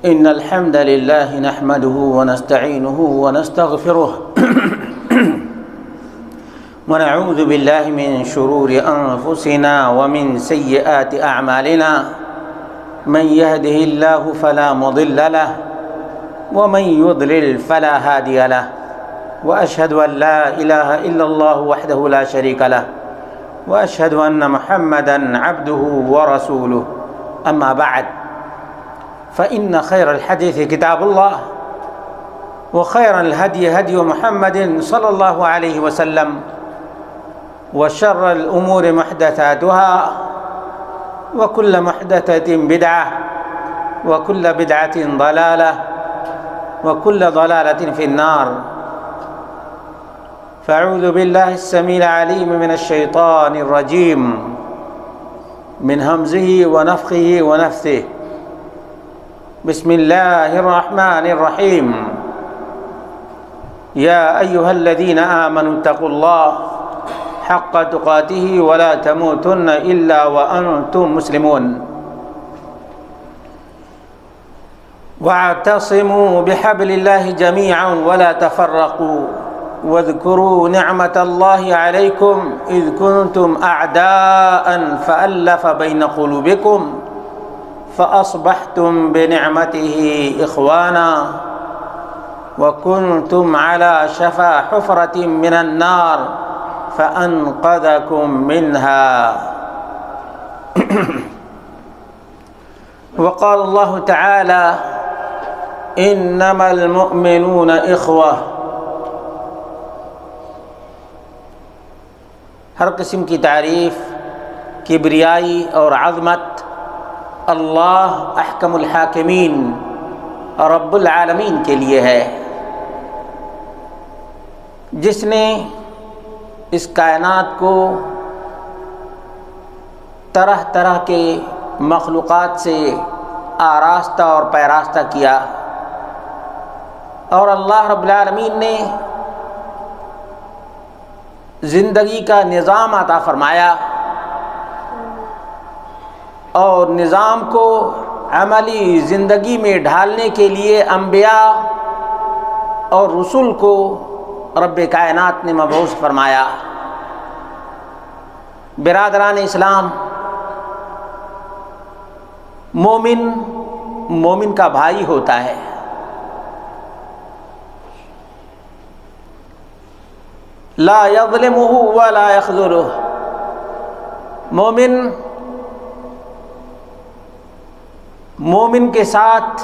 إن الحمد لله نحمده ونستعينه ونستغفره ونعوذ بالله من شرور أنفسنا ومن سيئات أعمالنا من يهده الله فلا مضل له ومن يضلل فلا هادي له وأشهد أن لا إله إلا الله وحده لا شريك له وأشهد أن محمدًا عبده ورسوله أما بعد فإن خير الحديث كتاب الله وخير الهدي هدي محمد صلى الله عليه وسلم وشر الأمور محدثاتها وكل محدثة بدعة وكل بدعة ضلالة وكل ضلالة في النار فأعوذ بالله السميع العليم من الشيطان الرجيم من همزه ونفخه ونفثه بسم الله الرحمن الرحيم يا أيها الذين آمنوا اتقوا الله حق تقاته ولا تموتن إلا وأنتم مسلمون واعتصموا بحبل الله جميعا ولا تفرقوا واذكروا نعمة الله عليكم إذ كنتم أعداء فألف بين قلوبكم فأصبحتم بنعمته إخوانا وكنتم على شفا حفرة من النار فأنقذكم منها وقال الله تعالى إنما المؤمنون إخوة ہر قسم کی تعریف کبریائی اور عظمت اللہ احکم الحاکمین رب العالمین کے لیے ہے، جس نے اس کائنات کو طرح طرح کے مخلوقات سے آراستہ اور پیراستہ کیا، اور اللہ رب العالمین نے زندگی کا نظام عطا فرمایا، اور نظام کو عملی زندگی میں ڈھالنے کے لیے انبیاء اور رسول کو رب کائنات نے مبعوث فرمایا۔ برادران اسلام، مومن کا بھائی ہوتا ہے، لا یظلمہ ولا یخذلہ۔ مومن کے ساتھ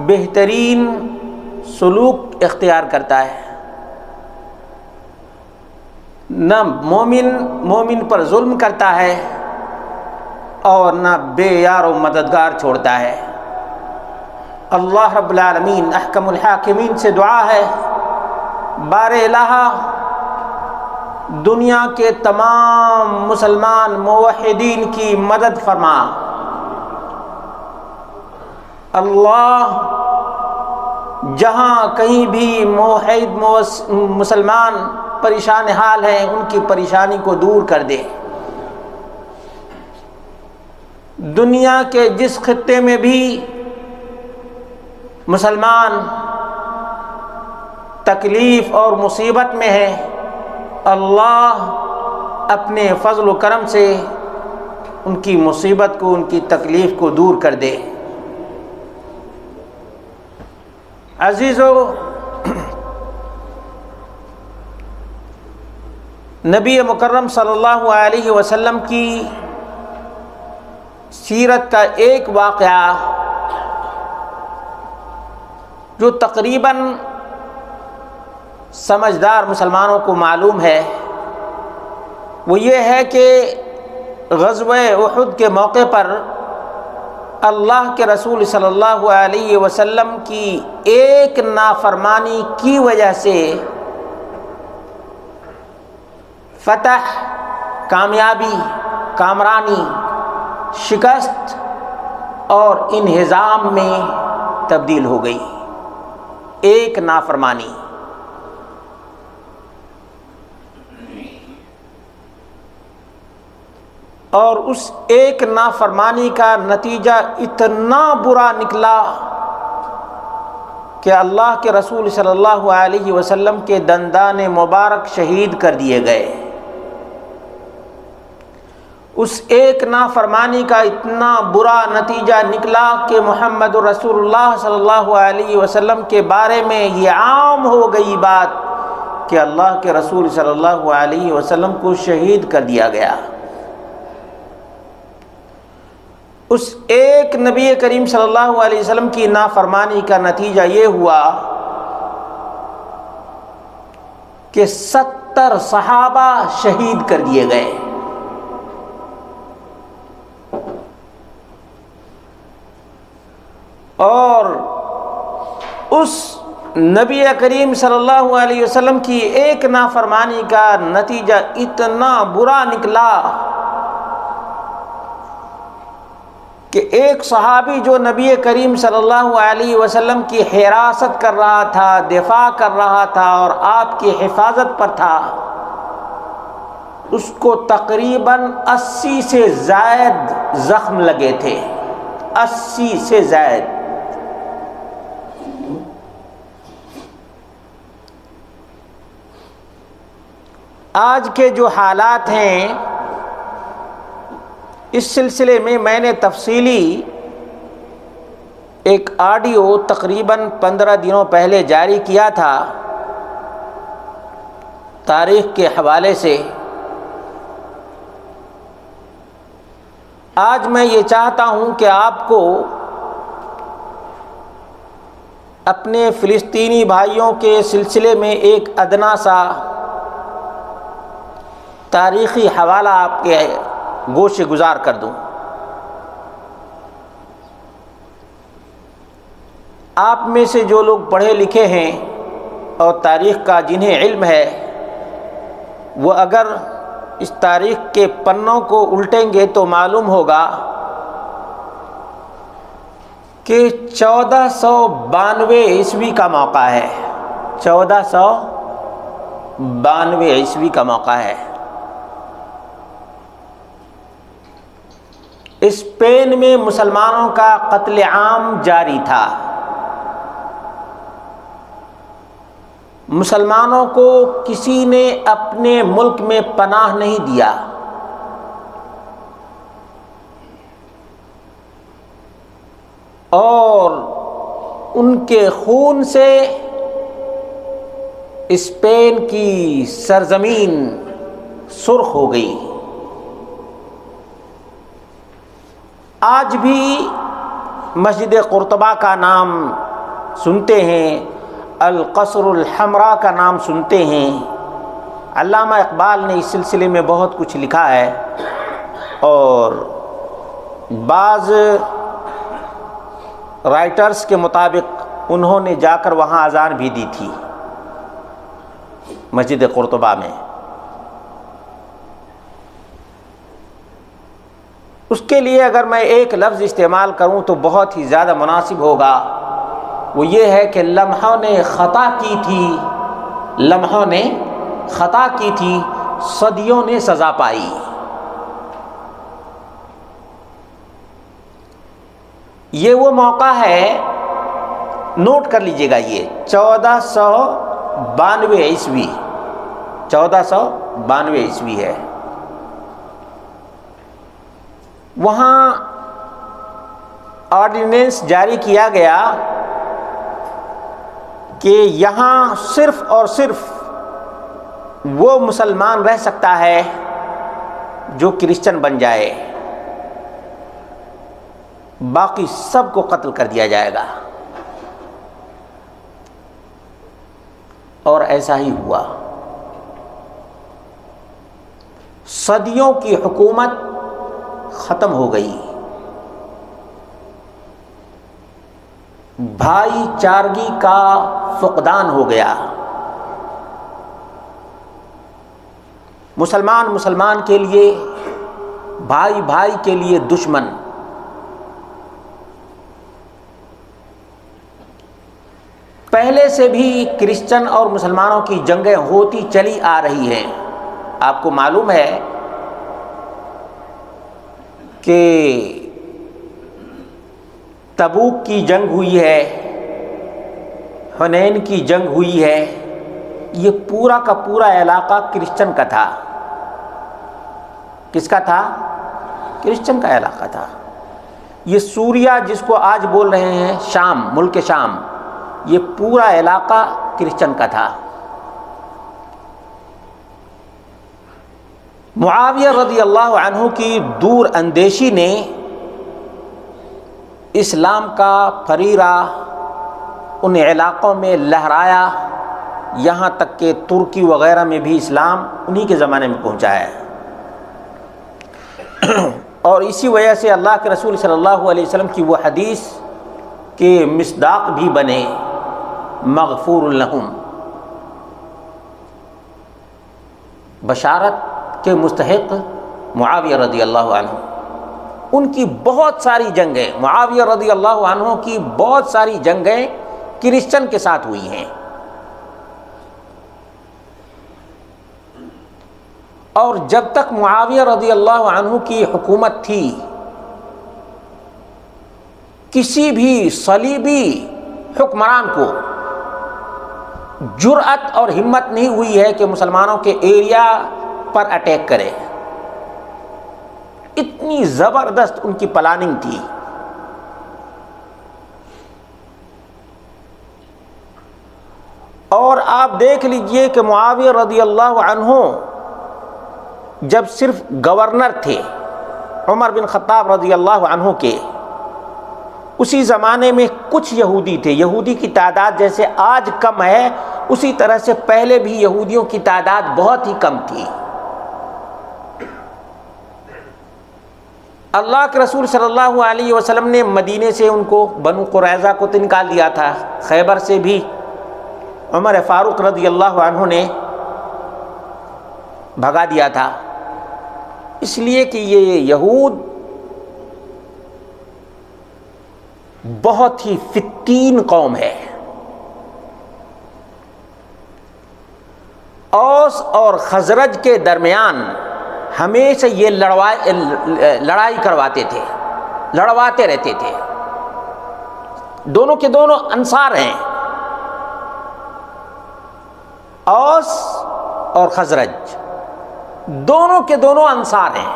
بہترین سلوک اختیار کرتا ہے، نہ مومن پر ظلم کرتا ہے اور نہ بے یار و مددگار چھوڑتا ہے۔ اللہ رب العالمین احکم الحاکمین سے دعا ہے، بار الہ دنیا کے تمام مسلمان موحدین کی مدد فرما۔ اللہ جہاں کہیں بھی موحد مسلمان پریشان حال ہیں، ان کی پریشانی کو دور کر دے۔ دنیا کے جس خطے میں بھی مسلمان تکلیف اور مصیبت میں ہے، اللہ اپنے فضل و کرم سے ان کی مصیبت کو، ان کی تکلیف کو دور کر دے۔ عزیزو، نبی مکرم صلی اللہ علیہ وسلم کی سیرت کا ایک واقعہ جو تقریباً سمجھدار مسلمانوں کو معلوم ہے، وہ یہ ہے کہ غزوہ احد کے موقع پر اللہ کے رسول صلی اللہ علیہ وسلم کی ایک نافرمانی کی وجہ سے فتح، کامیابی، کامرانی، شکست اور انہزام میں تبدیل ہو گئی۔ ایک نافرمانی، اور اس ایک نافرمانی کا نتیجہ اتنا برا نکلا کہ اللہ کے رسول صلی اللہ علیہ وسلم کے دندان مبارک شہید کر دیے گئے۔ اس ایک نافرمانی کا اتنا برا نتیجہ نکلا کہ محمد رسول اللہ صلی اللہ علیہ وسلم کے بارے میں یہ عام ہو گئی بات کہ اللہ کے رسول صلی اللہ علیہ وسلم کو شہید کر دیا گیا۔ اس ایک نبی کریم صلی اللہ علیہ وسلم کی نافرمانی کا نتیجہ یہ ہوا کہ 70 صحابہ شہید کر دیے گئے۔ اور اس نبی کریم صلی اللہ علیہ وسلم کی ایک نافرمانی کا نتیجہ اتنا برا نکلا کہ ایک صحابی جو نبی کریم صلی اللہ علیہ وسلم کی حراست کر رہا تھا، دفاع کر رہا تھا اور آپ کی حفاظت پر تھا، اس کو تقریباً 80 سے زائد زخم لگے تھے، 80 سے زائد۔ آج کے جو حالات ہیں اس سلسلے میں نے تفصیلی ایک آڈیو تقریباً 15 دنوں پہلے جاری کیا تھا تاریخ کے حوالے سے۔ آج میں یہ چاہتا ہوں کہ آپ کو اپنے فلسطینی بھائیوں کے سلسلے میں ایک ادنا سا تاریخی حوالہ آپ کے گوش گزار کر دوں۔ آپ میں سے جو لوگ پڑھے لکھے ہیں اور تاریخ کا جنہیں علم ہے، وہ اگر اس تاریخ کے پنوں کو الٹیں گے تو معلوم ہوگا کہ 1492 عیسوی کا موقع ہے، 1492 عیسوی کا موقع ہے۔ اسپین میں مسلمانوں کا قتل عام جاری تھا۔ مسلمانوں کو کسی نے اپنے ملک میں پناہ نہیں دیا۔ اور ان کے خون سے اسپین کی سرزمین سرخ ہو گئی۔ آج بھی مسجد قرطبہ کا نام سنتے ہیں، القصر الحمراء کا نام سنتے ہیں۔ علامہ اقبال نے اس سلسلے میں بہت کچھ لکھا ہے، اور بعض رائٹرز کے مطابق انہوں نے جا کر وہاں اذان بھی دی تھی مسجد قرطبہ میں۔ اس کے لیے اگر میں ایک لفظ استعمال کروں تو بہت ہی زیادہ مناسب ہوگا، وہ یہ ہے کہ لمحوں نے خطا کی تھی، لمحوں نے خطا کی تھی، صدیوں نے سزا پائی۔ یہ وہ موقع ہے، نوٹ کر لیجئے گا، یہ 1492 عیسوی 1492 عیسوی ہے۔ وہاں آرڈیننس جاری کیا گیا کہ یہاں صرف اور صرف وہ مسلمان رہ سکتا ہے جو کرسچن بن جائے، باقی سب کو قتل کر دیا جائے گا۔ اور ایسا ہی ہوا۔ صدیوں کی حکومت ختم ہو گئی، بھائی چارگی کا فقدان ہو گیا۔ مسلمان کے لیے، بھائی بھائی کے لیے دشمن۔ پہلے سے بھی کرسچن اور مسلمانوں کی جنگیں ہوتی چلی آ رہی ہیں۔ آپ کو معلوم ہے کہ تبوک کی جنگ ہوئی ہے، حنین کی جنگ ہوئی ہے، یہ پورا کا پورا علاقہ کرسچن کا تھا۔ کس کا تھا؟ کرسچن کا علاقہ تھا۔ یہ سوریہ جس کو آج بول رہے ہیں شام، ملک شام، یہ پورا علاقہ کرسچن کا تھا۔ معاویہ رضی اللہ عنہ کی دور اندیشی نے اسلام کا پھریرہ ان علاقوں میں لہرایا، یہاں تک کہ ترکی وغیرہ میں بھی اسلام انہی کے زمانے میں پہنچا ہے۔ اور اسی وجہ سے اللہ کے رسول صلی اللہ علیہ وسلم کی وہ حدیث کے مصداق بھی بنے، مغفور لہم، بشارت کے مستحق معاویہ رضی اللہ عنہ۔ ان کی بہت ساری جنگیں، معاویہ رضی اللہ عنہ کی بہت ساری جنگیں کرسچن کے ساتھ ہوئی ہیں، اور جب تک معاویہ رضی اللہ عنہ کی حکومت تھی کسی بھی صلیبی حکمران کو جرأت اور ہمت نہیں ہوئی ہے کہ مسلمانوں کے ایریا پر اٹیک کرے۔ اتنی زبردست ان کی پلاننگ تھی۔ اور آپ دیکھ لیجئے کہ معاویہ رضی اللہ عنہ جب صرف گورنر تھے عمر بن خطاب رضی اللہ عنہ کے، اسی زمانے میں کچھ یہودی تھے۔ یہودی کی تعداد جیسے آج کم ہے، اسی طرح سے پہلے بھی یہودیوں کی تعداد بہت ہی کم تھی۔ اللہ کے رسول صلی اللہ علیہ وسلم نے مدینے سے ان کو، بنو قریظہ کو تو نکال دیا تھا، خیبر سے بھی عمر فاروق رضی اللہ عنہ نے بھگا دیا تھا، اس لیے کہ یہ یہود بہت ہی فتین قوم ہے۔ اوس اور خزرج کے درمیان ہمیشہ یہ لڑائی کرواتے تھے، لڑواتے رہتے تھے۔ دونوں کے دونوں انصار ہیں، اوس اور خزرج دونوں کے دونوں انصار ہیں،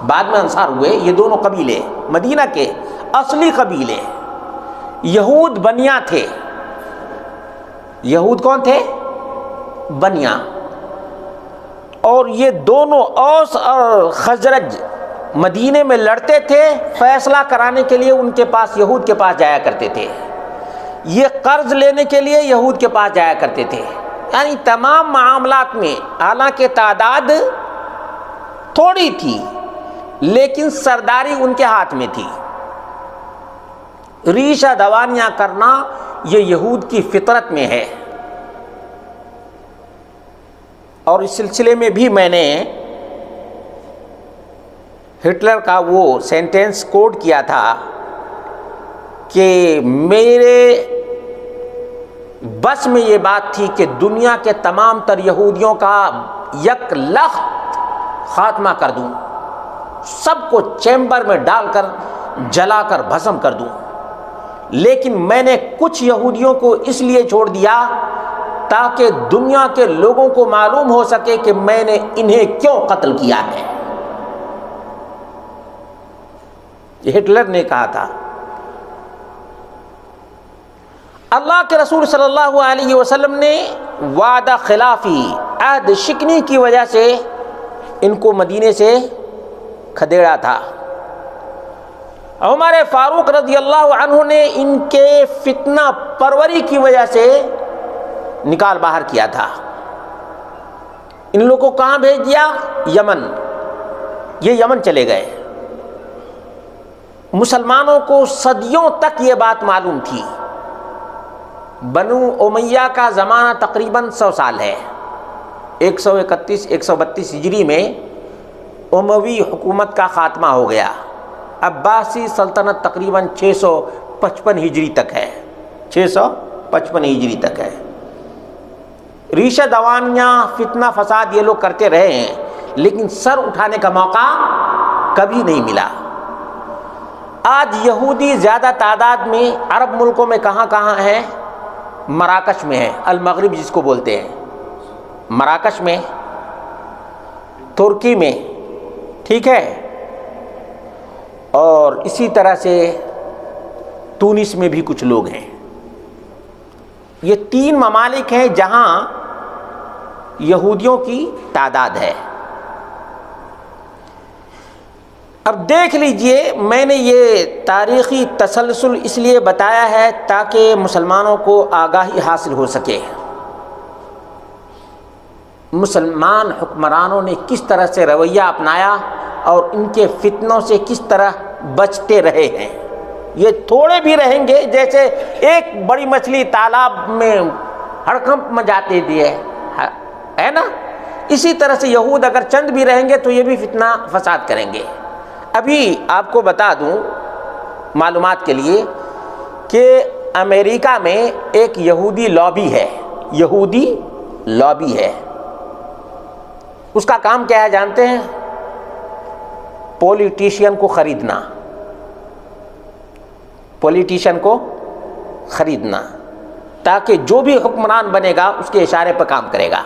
بعد میں انصار ہوئے یہ دونوں قبیلے، مدینہ کے اصلی قبیلے۔ یہود بنیا تھے، یہود کون تھے؟ بنیا۔ اور یہ دونوں اوس اور خزرج مدینے میں لڑتے تھے، فیصلہ کرانے کے لیے ان کے پاس، یہود کے پاس جایا کرتے تھے، یہ قرض لینے کے لیے یہود کے پاس جایا کرتے تھے۔ یعنی تمام معاملات میں، حالانکہ تعداد تھوڑی تھی لیکن سرداری ان کے ہاتھ میں تھی۔ ریشہ دوانیاں کرنا یہ یہود کی فطرت میں ہے۔ اور اس سلسلے میں بھی میں نے ہٹلر کا وہ سینٹینس کوٹ کیا تھا کہ میرے بس میں یہ بات تھی کہ دنیا کے تمام تر یہودیوں کا یک لخت خاتمہ کر دوں، سب کو چیمبر میں ڈال کر جلا کر بھسم کر دوں، لیکن میں نے کچھ یہودیوں کو اس لیے چھوڑ دیا تاکہ دنیا کے لوگوں کو معلوم ہو سکے کہ میں نے انہیں کیوں قتل کیا ہے۔ یہ ہٹلر نے کہا تھا۔ اللہ کے رسول صلی اللہ علیہ وسلم نے وعدہ خلافی، عہد شکنی کی وجہ سے ان کو مدینے سے کھدیڑا تھا۔ عمر فاروق رضی اللہ عنہ نے ان کے فتنہ پروری کی وجہ سے نکال باہر کیا تھا۔ ان لوگوں کو کہاں بھیج دیا؟ یمن۔ یہ یمن چلے گئے۔ مسلمانوں کو صدیوں تک یہ بات معلوم تھی۔ بنو امیہ کا زمانہ تقریباً 100 سال ہے، 131 132 ہجری میں اموی حکومت کا خاتمہ ہو گیا۔ عباسی سلطنت تقریباً 655 ہجری تک ہے، 655 ہجری تک ہے۔ ریشہ دوانیاں، فتنہ فساد یہ لوگ کرتے رہے ہیں، لیکن سر اٹھانے کا موقع کبھی نہیں ملا۔ آج یہودی زیادہ تعداد میں عرب ملکوں میں کہاں کہاں ہیں؟ مراکش میں ہے، المغرب جس کو بولتے ہیں، مراکش میں، ترکی میں، ٹھیک ہے، اور اسی طرح سے تونس میں بھی کچھ لوگ ہیں۔ یہ 3 ممالک ہیں جہاں یہودیوں کی تعداد ہے۔ اب دیکھ لیجئے، میں نے یہ تاریخی تسلسل اس لیے بتایا ہے تاکہ مسلمانوں کو آگاہی حاصل ہو سکے، مسلمان حکمرانوں نے کس طرح سے رویہ اپنایا اور ان کے فتنوں سے کس طرح بچتے رہے ہیں۔ یہ تھوڑے بھی رہیں گے، جیسے ایک بڑی مچھلی تالاب میں ہڑکنپ مچاتی ہے نا، اسی طرح سے یہود اگر چند بھی رہیں گے تو یہ بھی فتنہ فساد کریں گے۔ ابھی آپ کو بتا دوں معلومات کے لیے کہ امریکہ میں ایک یہودی لابی ہے، یہودی لابی ہے۔ اس کا کام کیا ہے جانتے ہیں؟ پولیٹیشین کو خریدنا، پولیٹیشین کو خریدنا، تاکہ جو بھی حکمران بنے گا اس کے اشارے پر کام کرے گا۔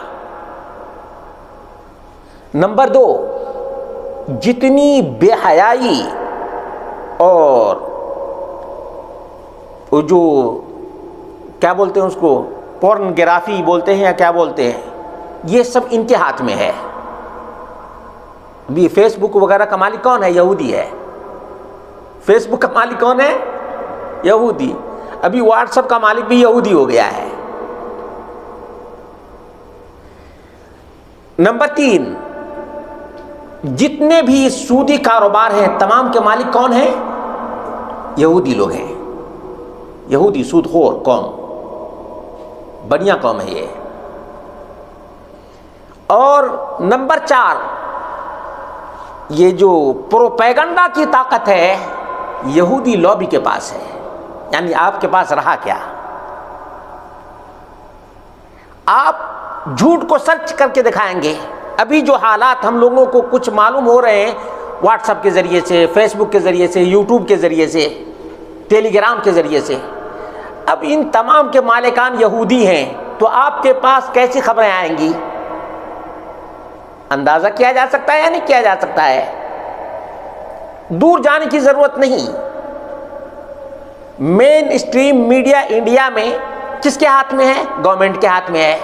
نمبر 2، جتنی بے حیائی اور جو کیا بولتے ہیں اس کو، پورنگرافی بولتے ہیں یا کیا بولتے ہیں، یہ سب ان کے ہاتھ میں ہے۔ ابھی فیس بک وغیرہ کا مالک کون ہے؟ یہودی ہے۔ فیس بک کا مالک کون ہے؟ یہودی۔ ابھی واٹس ایپ کا مالک بھی یہودی ہو گیا ہے۔ نمبر 3، جتنے بھی سودی کاروبار ہیں تمام کے مالک کون ہیں؟ یہودی لوگ ہیں۔ یہودی سود خور قوم، بڑھیا قوم ہے یہ۔ اور نمبر 4، یہ جو پروپیگنڈا کی طاقت ہے یہودی لابی کے پاس ہے۔ یعنی آپ کے پاس رہا کیا؟ آپ جھوٹ کو سرچ کر کے دکھائیں گے۔ ابھی جو حالات ہم لوگوں کو کچھ معلوم ہو رہے ہیں واٹس ایپ کے ذریعے سے، فیس بک کے ذریعے سے، یوٹیوب کے ذریعے سے، ٹیلی گرام کے ذریعے سے، اب ان تمام کے مالکان یہودی ہیں، تو آپ کے پاس کیسی خبریں آئیں گی؟ اندازہ کیا جا سکتا ہے یا نہیں کیا جا سکتا ہے؟ دور جانے کی ضرورت نہیں۔ مین اسٹریم میڈیا انڈیا میں کس کے ہاتھ میں ہے؟ گورنمنٹ کے ہاتھ میں ہے۔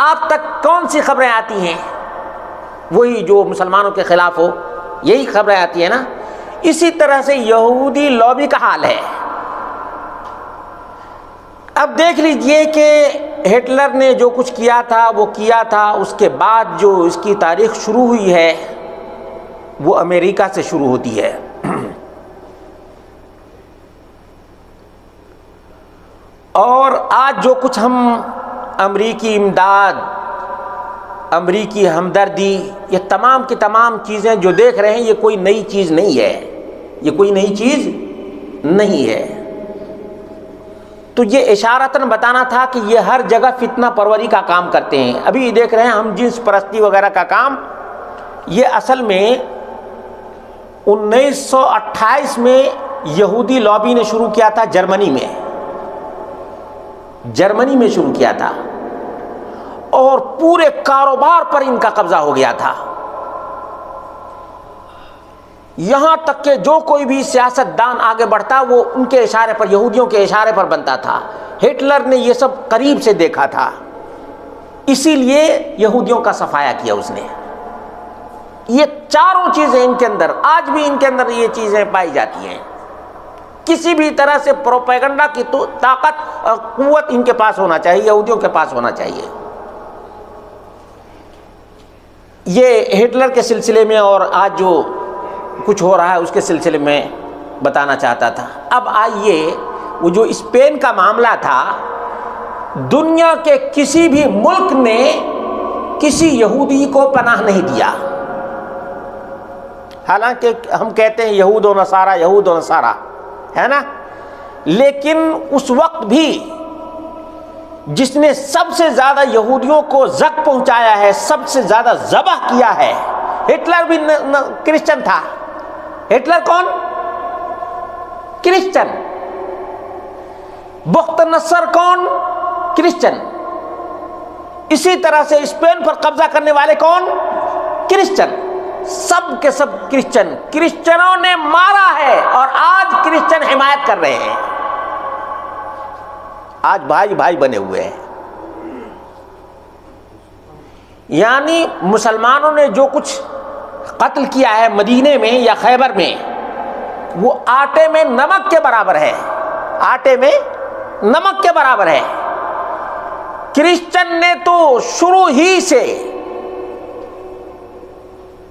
آپ تک کون سی خبریں آتی ہیں؟ وہی جو مسلمانوں کے خلاف ہو، یہی خبریں آتی ہیں نا۔ اسی طرح سے یہودی لابی کا حال ہے۔ اب دیکھ لیجئے کہ ہٹلر نے جو کچھ کیا تھا وہ کیا تھا، اس کے بعد جو اس کی تاریخ شروع ہوئی ہے وہ امریکہ سے شروع ہوتی ہے۔ اور آج جو کچھ ہم امریکی امداد، امریکی ہمدردی، یہ تمام کی تمام چیزیں جو دیکھ رہے ہیں، یہ کوئی نئی چیز نہیں ہے، یہ کوئی نئی چیز نہیں ہے۔ تو یہ اشارتاً بتانا تھا کہ یہ ہر جگہ فتنہ پروری کا کام کرتے ہیں۔ ابھی دیکھ رہے ہیں ہم جنس پرستی وغیرہ کا کام، یہ اصل میں 1928 میں یہودی لابی نے شروع کیا تھا، جرمنی میں شروع کیا تھا، اور پورے کاروبار پر ان کا قبضہ ہو گیا تھا۔ یہاں تک کہ جو کوئی بھی سیاست دان آگے بڑھتا وہ ان کے اشارے پر، یہودیوں کے اشارے پر بنتا تھا۔ ہٹلر نے یہ سب قریب سے دیکھا تھا، اسی لیے یہودیوں کا صفایا کیا اس نے۔ یہ چاروں چیزیں ان کے اندر، آج بھی ان کے اندر یہ چیزیں پائی جاتی ہیں۔ کسی بھی طرح سے پروپیگنڈا کی تو طاقت اور قوت ان کے پاس ہونا چاہیے، یہودیوں کے پاس ہونا چاہیے۔ یہ ہٹلر کے سلسلے میں اور آج جو کچھ ہو رہا ہے اس کے سلسلے میں بتانا چاہتا تھا۔ اب آئیے، وہ جو اسپین کا معاملہ تھا، دنیا کے کسی بھی ملک نے کسی یہودی کو پناہ نہیں دیا۔ حالانکہ ہم کہتے ہیں یہود و نصارہ، یہود و نصارہ، ہے نا، لیکن اس وقت بھی جس نے سب سے زیادہ یہودیوں کو زخم پہنچایا ہے، سب سے زیادہ ذبح کیا ہے، ہٹلر بھی کرسچن تھا۔ ہٹلر کون؟ کرسچن۔ بخت نصر کون؟ کرسچن. اسی طرح سے اسپین پر قبضہ کرنے والے کون؟ کرسچن. سب کے سب کرسچن. کرسچنوں نے مارا ہے اور آج کرسچن حمایت کر رہے ہیں. آج بھائی بھائی بنے ہوئے ہیں. یعنی مسلمانوں نے جو کچھ قتل کیا ہے مدینے میں یا خیبر میں، وہ آٹے میں نمک کے برابر ہے. آٹے میں نمک کے برابر ہے. کرسچن نے تو شروع ہی سے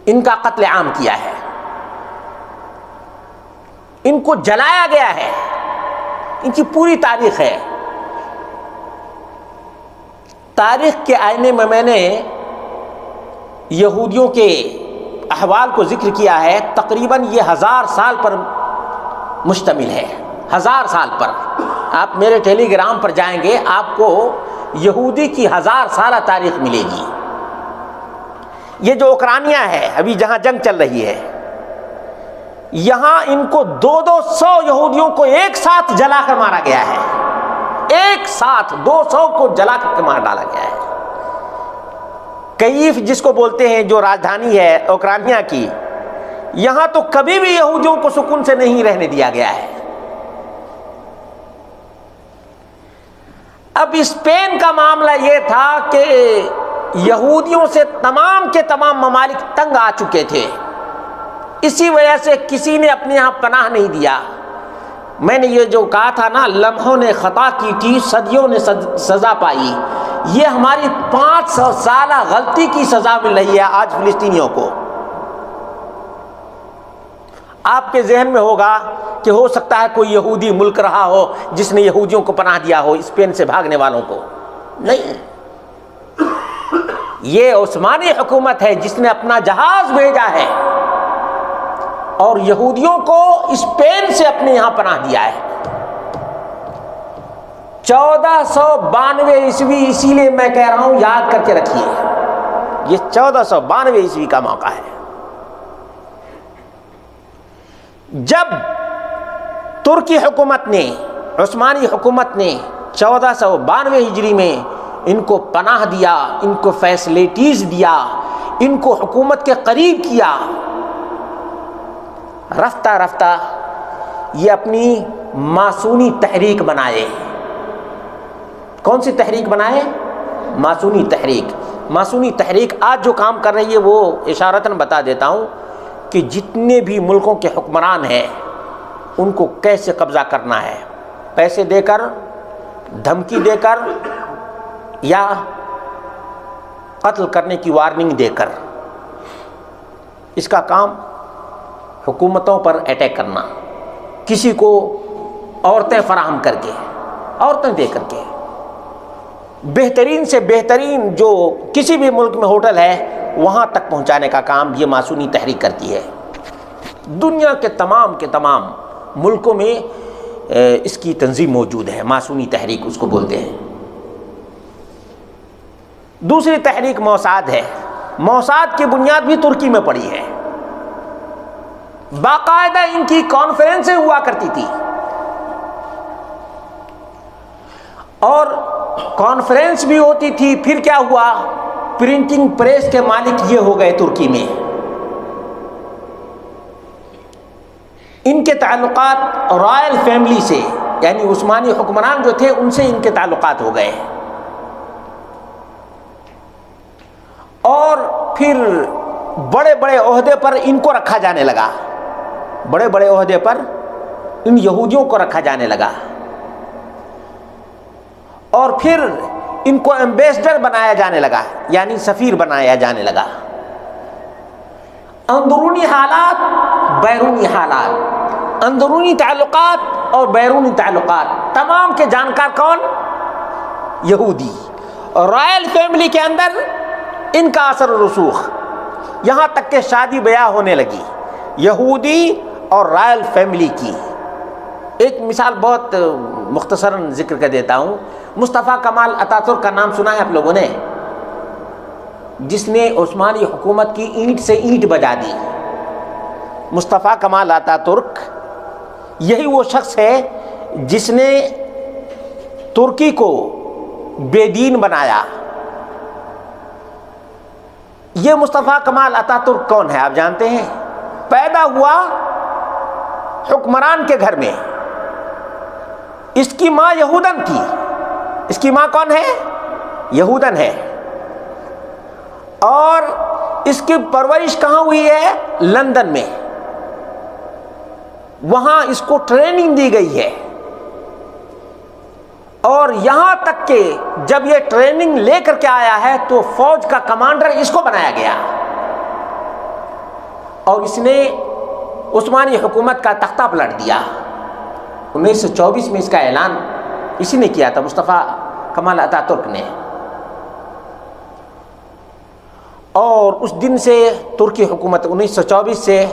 ان کا قتل عام کیا ہے. ان کو جلایا گیا ہے. ان کی پوری تاریخ ہے. تاریخ کے آئینے میں نے یہودیوں کے احوال کو ذکر کیا ہے. تقریباً یہ 1000 سال پر مشتمل ہے. 1000 سال پر. آپ میرے ٹیلی گرام پر جائیں گے، آپ کو یہودی کی 1000 سالہ تاریخ ملے گی. یہ جو اوکرانیہ ہے ابھی جہاں جنگ چل رہی ہے، یہاں ان کو 200 یہودیوں کو ایک ساتھ جلا کر مارا گیا ہے. ایک ساتھ 200 کو جلا کر مار ڈالا گیا ہے. کیف جس کو بولتے ہیں، جو راجدھانی ہے اوکرانیہ کی، یہاں تو کبھی بھی یہودیوں کو سکون سے نہیں رہنے دیا گیا ہے. اب اسپین کا معاملہ یہ تھا کہ یہودیوں سے تمام کے تمام ممالک تنگ آ چکے تھے. اسی وجہ سے کسی نے اپنے یہاں پناہ نہیں دیا. میں نے یہ جو کہا تھا نا، لمحوں نے خطا کی تھی، صدیوں نے سزا پائی. یہ ہماری 500 سالہ غلطی کی سزا مل رہی ہے آج فلسطینیوں کو. آپ کے ذہن میں ہوگا کہ ہو سکتا ہے کوئی یہودی ملک رہا ہو جس نے یہودیوں کو پناہ دیا ہو، اسپین سے بھاگنے والوں کو. نہیں، یہ عثمانی حکومت ہے جس نے اپنا جہاز بھیجا ہے اور یہودیوں کو اسپین سے اپنے یہاں پناہ دیا ہے. 1492 عیسوی، اسی لیے میں کہہ رہا ہوں یاد کر کے رکھیے، یہ 1492 عیسوی کا موقع ہے جب ترکی حکومت نے، عثمانی حکومت نے 1492 ہجری میں ان کو پناہ دیا، ان کو فیسلٹیز دیا، ان کو حکومت کے قریب کیا. رفتہ رفتہ یہ اپنی ماسونی تحریک بنائے. کون سی تحریک بنائے؟ ماسونی تحریک. ماسونی تحریک آج جو کام کر رہی ہے وہ اشارتاً بتا دیتا ہوں کہ جتنے بھی ملکوں کے حکمران ہیں ان کو کیسے قبضہ کرنا ہے، پیسے دے کر، دھمکی دے کر، یا قتل کرنے کی وارننگ دے کر. اس کا کام حکومتوں پر اٹیک کرنا، کسی کو عورتیں فراہم کر کے، عورتیں دے کر کے، بہترین سے بہترین جو کسی بھی ملک میں ہوٹل ہے وہاں تک پہنچانے کا کام یہ ماسونی تحریک کرتی ہے. دنیا کے تمام ملکوں میں اس کی تنظیم موجود ہے. ماسونی تحریک اس کو بولتے ہیں. دوسری تحریک موساد ہے. موساد کی بنیاد بھی ترکی میں پڑی ہے. باقاعدہ ان کی کانفرنسیں ہوا کرتی تھی، اور کانفرنس بھی ہوتی تھی. پھر کیا ہوا، پرنٹنگ پریس کے مالک یہ ہو گئے ترکی میں. ان کے تعلقات رائل فیملی سے، یعنی عثمانی حکمران جو تھے ان سے ان کے تعلقات ہو گئے. اور پھر بڑے بڑے عہدے پر ان کو رکھا جانے لگا. بڑے بڑے عہدے پر ان یہودیوں کو رکھا جانے لگا، اور پھر ان کو ایمبیسڈر بنایا جانے لگا، یعنی سفیر بنایا جانے لگا. اندرونی حالات، بیرونی حالات، اندرونی تعلقات اور بیرونی تعلقات، تمام کے جانکار کون؟ یہودی. رائل فیملی کے اندر ان کا اثر و رسوخ، یہاں تک کہ شادی بیاہ ہونے لگی یہودی اور رائل فیملی کی. ایک مثال بہت مختصراً ذکر کر دیتا ہوں. مصطفیٰ کمال اتاتورک کا نام سنا ہے آپ لوگوں نے؟ جس نے عثمانی حکومت کی اینٹ سے اینٹ بجا دی. مصطفیٰ کمال اتاتورک یہی وہ شخص ہے جس نے ترکی کو بے دین بنایا۔ یہ مصطفیٰ کمال اتا ترک کون ہے آپ جانتے ہیں؟ پیدا ہوا حکمران کے گھر میں، اس کی ماں یہودن تھی۔ اس کی ماں کون ہے؟ یہودن ہے۔ اور اس کی پرورش کہاں ہوئی ہے؟ لندن میں۔ وہاں اس کو ٹریننگ دی گئی ہے، اور یہاں تک کہ جب یہ ٹریننگ لے کر کے آیا ہے تو فوج کا کمانڈر اس کو بنایا گیا، اور اس نے عثمانی حکومت کا تختہ پلٹ دیا۔ 1924 میں اس کا اعلان اسی نے کیا تھا، مصطفیٰ کمال اتا ترک نے۔ اور اس دن سے ترکی حکومت 1924 سے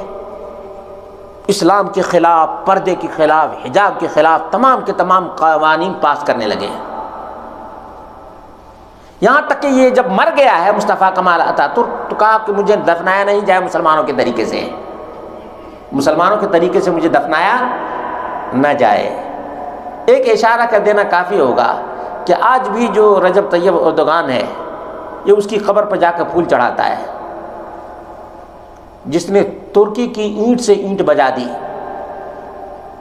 اسلام کے خلاف، پردے کے خلاف، حجاب کے خلاف تمام کے تمام قوانین پاس کرنے لگے، یہاں تک کہ یہ جب مر گیا ہے مصطفیٰ کمال اتا ترک تو کہا کہ مجھے دفنایا نہیں جائے مسلمانوں کے طریقے سے، مسلمانوں کے طریقے سے مجھے دفنایا نہ جائے۔ ایک اشارہ کر دینا کافی ہوگا کہ آج بھی جو رجب طیب اردوغان ہے یہ اس کی قبر پر جا کے پھول چڑھاتا ہے، جس نے ترکی کی اینٹ سے اینٹ بجا دی،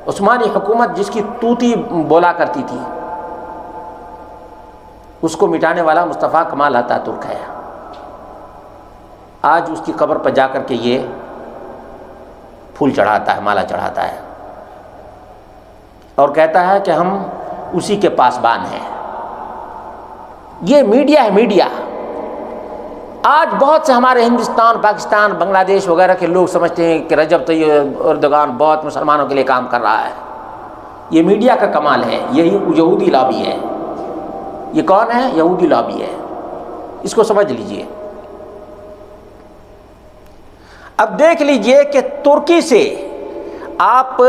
عثمانی حکومت جس کی توتی بولا کرتی تھی، اس کو مٹانے والا مصطفیٰ کمال اتا ترک ہے۔ آج اس کی قبر پر جا کر کے یہ پھول چڑھاتا ہے، مالا چڑھاتا ہے، اور کہتا ہے کہ ہم اسی کے پاسبان ہیں۔ یہ میڈیا ہے، میڈیا۔ آج بہت سے ہمارے ہندوستان، پاکستان، بنگلہ دیش وغیرہ کے لوگ سمجھتے ہیں کہ رجب طیب اردوغان بہت مسلمانوں کے لیے کام کر رہا ہے۔ یہ میڈیا کا کمال ہے، یہی یہودی لابی ہے۔ یہ کون ہے؟ یہودی لابی ہے، اس کو سمجھ لیجئے۔ اب دیکھ لیجئے کہ ترکی سے آپ،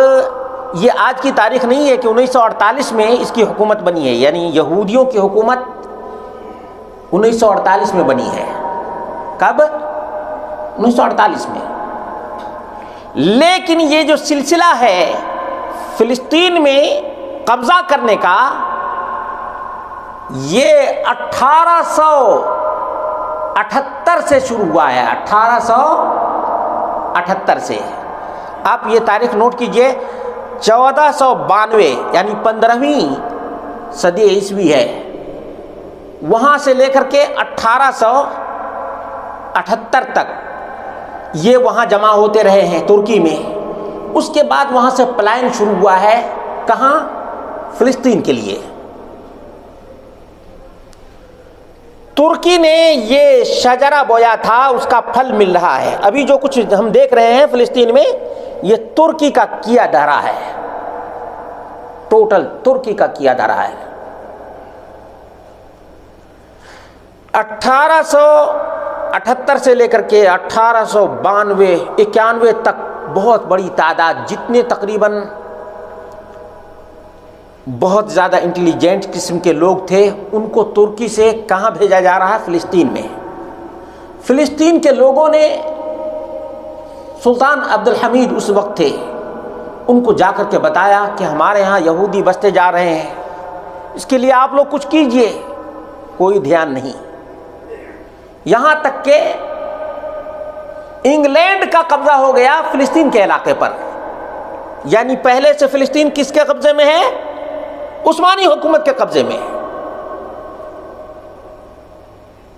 یہ آج کی تاریخ نہیں ہے کہ 1948 میں اس کی حکومت بنی ہے، یعنی یہودیوں کی حکومت 1948 میں بنی ہے۔ کب؟ 1948 میں۔ لیکن یہ جو سلسلہ ہے فلسطین میں قبضہ کرنے کا، یہ 1878 سے شروع ہوا ہے، 1878 سے۔ آپ یہ تاریخ نوٹ کیجئے، 1492 یعنی 15ویں صدی عیسوی ہے، وہاں سے لے کر کے 1878 تک یہ وہاں جمع ہوتے رہے ہیں ترکی میں۔ اس کے بعد وہاں سے پلائن شروع ہوا ہے، کہاں؟ فلسطین کے لیے۔ ترکی نے یہ شجرہ بویا تھا، اس کا پھل مل رہا ہے۔ ابھی جو کچھ ہم دیکھ رہے ہیں فلسطین میں، یہ ترکی کا کیا دھرا ہے، ٹوٹل ترکی کا کیا دھرا ہے۔ 1878 سے لے کر کے 1892 91 تک بہت بڑی تعداد، جتنے تقریباً بہت زیادہ انٹیلیجنٹ قسم کے لوگ تھے، ان کو ترکی سے کہاں بھیجا جا رہا ہے؟ فلسطین میں۔ فلسطین کے لوگوں نے، سلطان عبد الحمید اس وقت تھے، ان کو جا کر کے بتایا کہ ہمارے ہاں یہودی بستے جا رہے ہیں، اس کے لیے آپ لوگ کچھ کیجئے۔ کوئی دھیان نہیں، یہاں تک کہ انگلینڈ کا قبضہ ہو گیا فلسطین کے علاقے پر۔ یعنی پہلے سے فلسطین کس کے قبضے میں ہے؟ عثمانی حکومت کے قبضے میں۔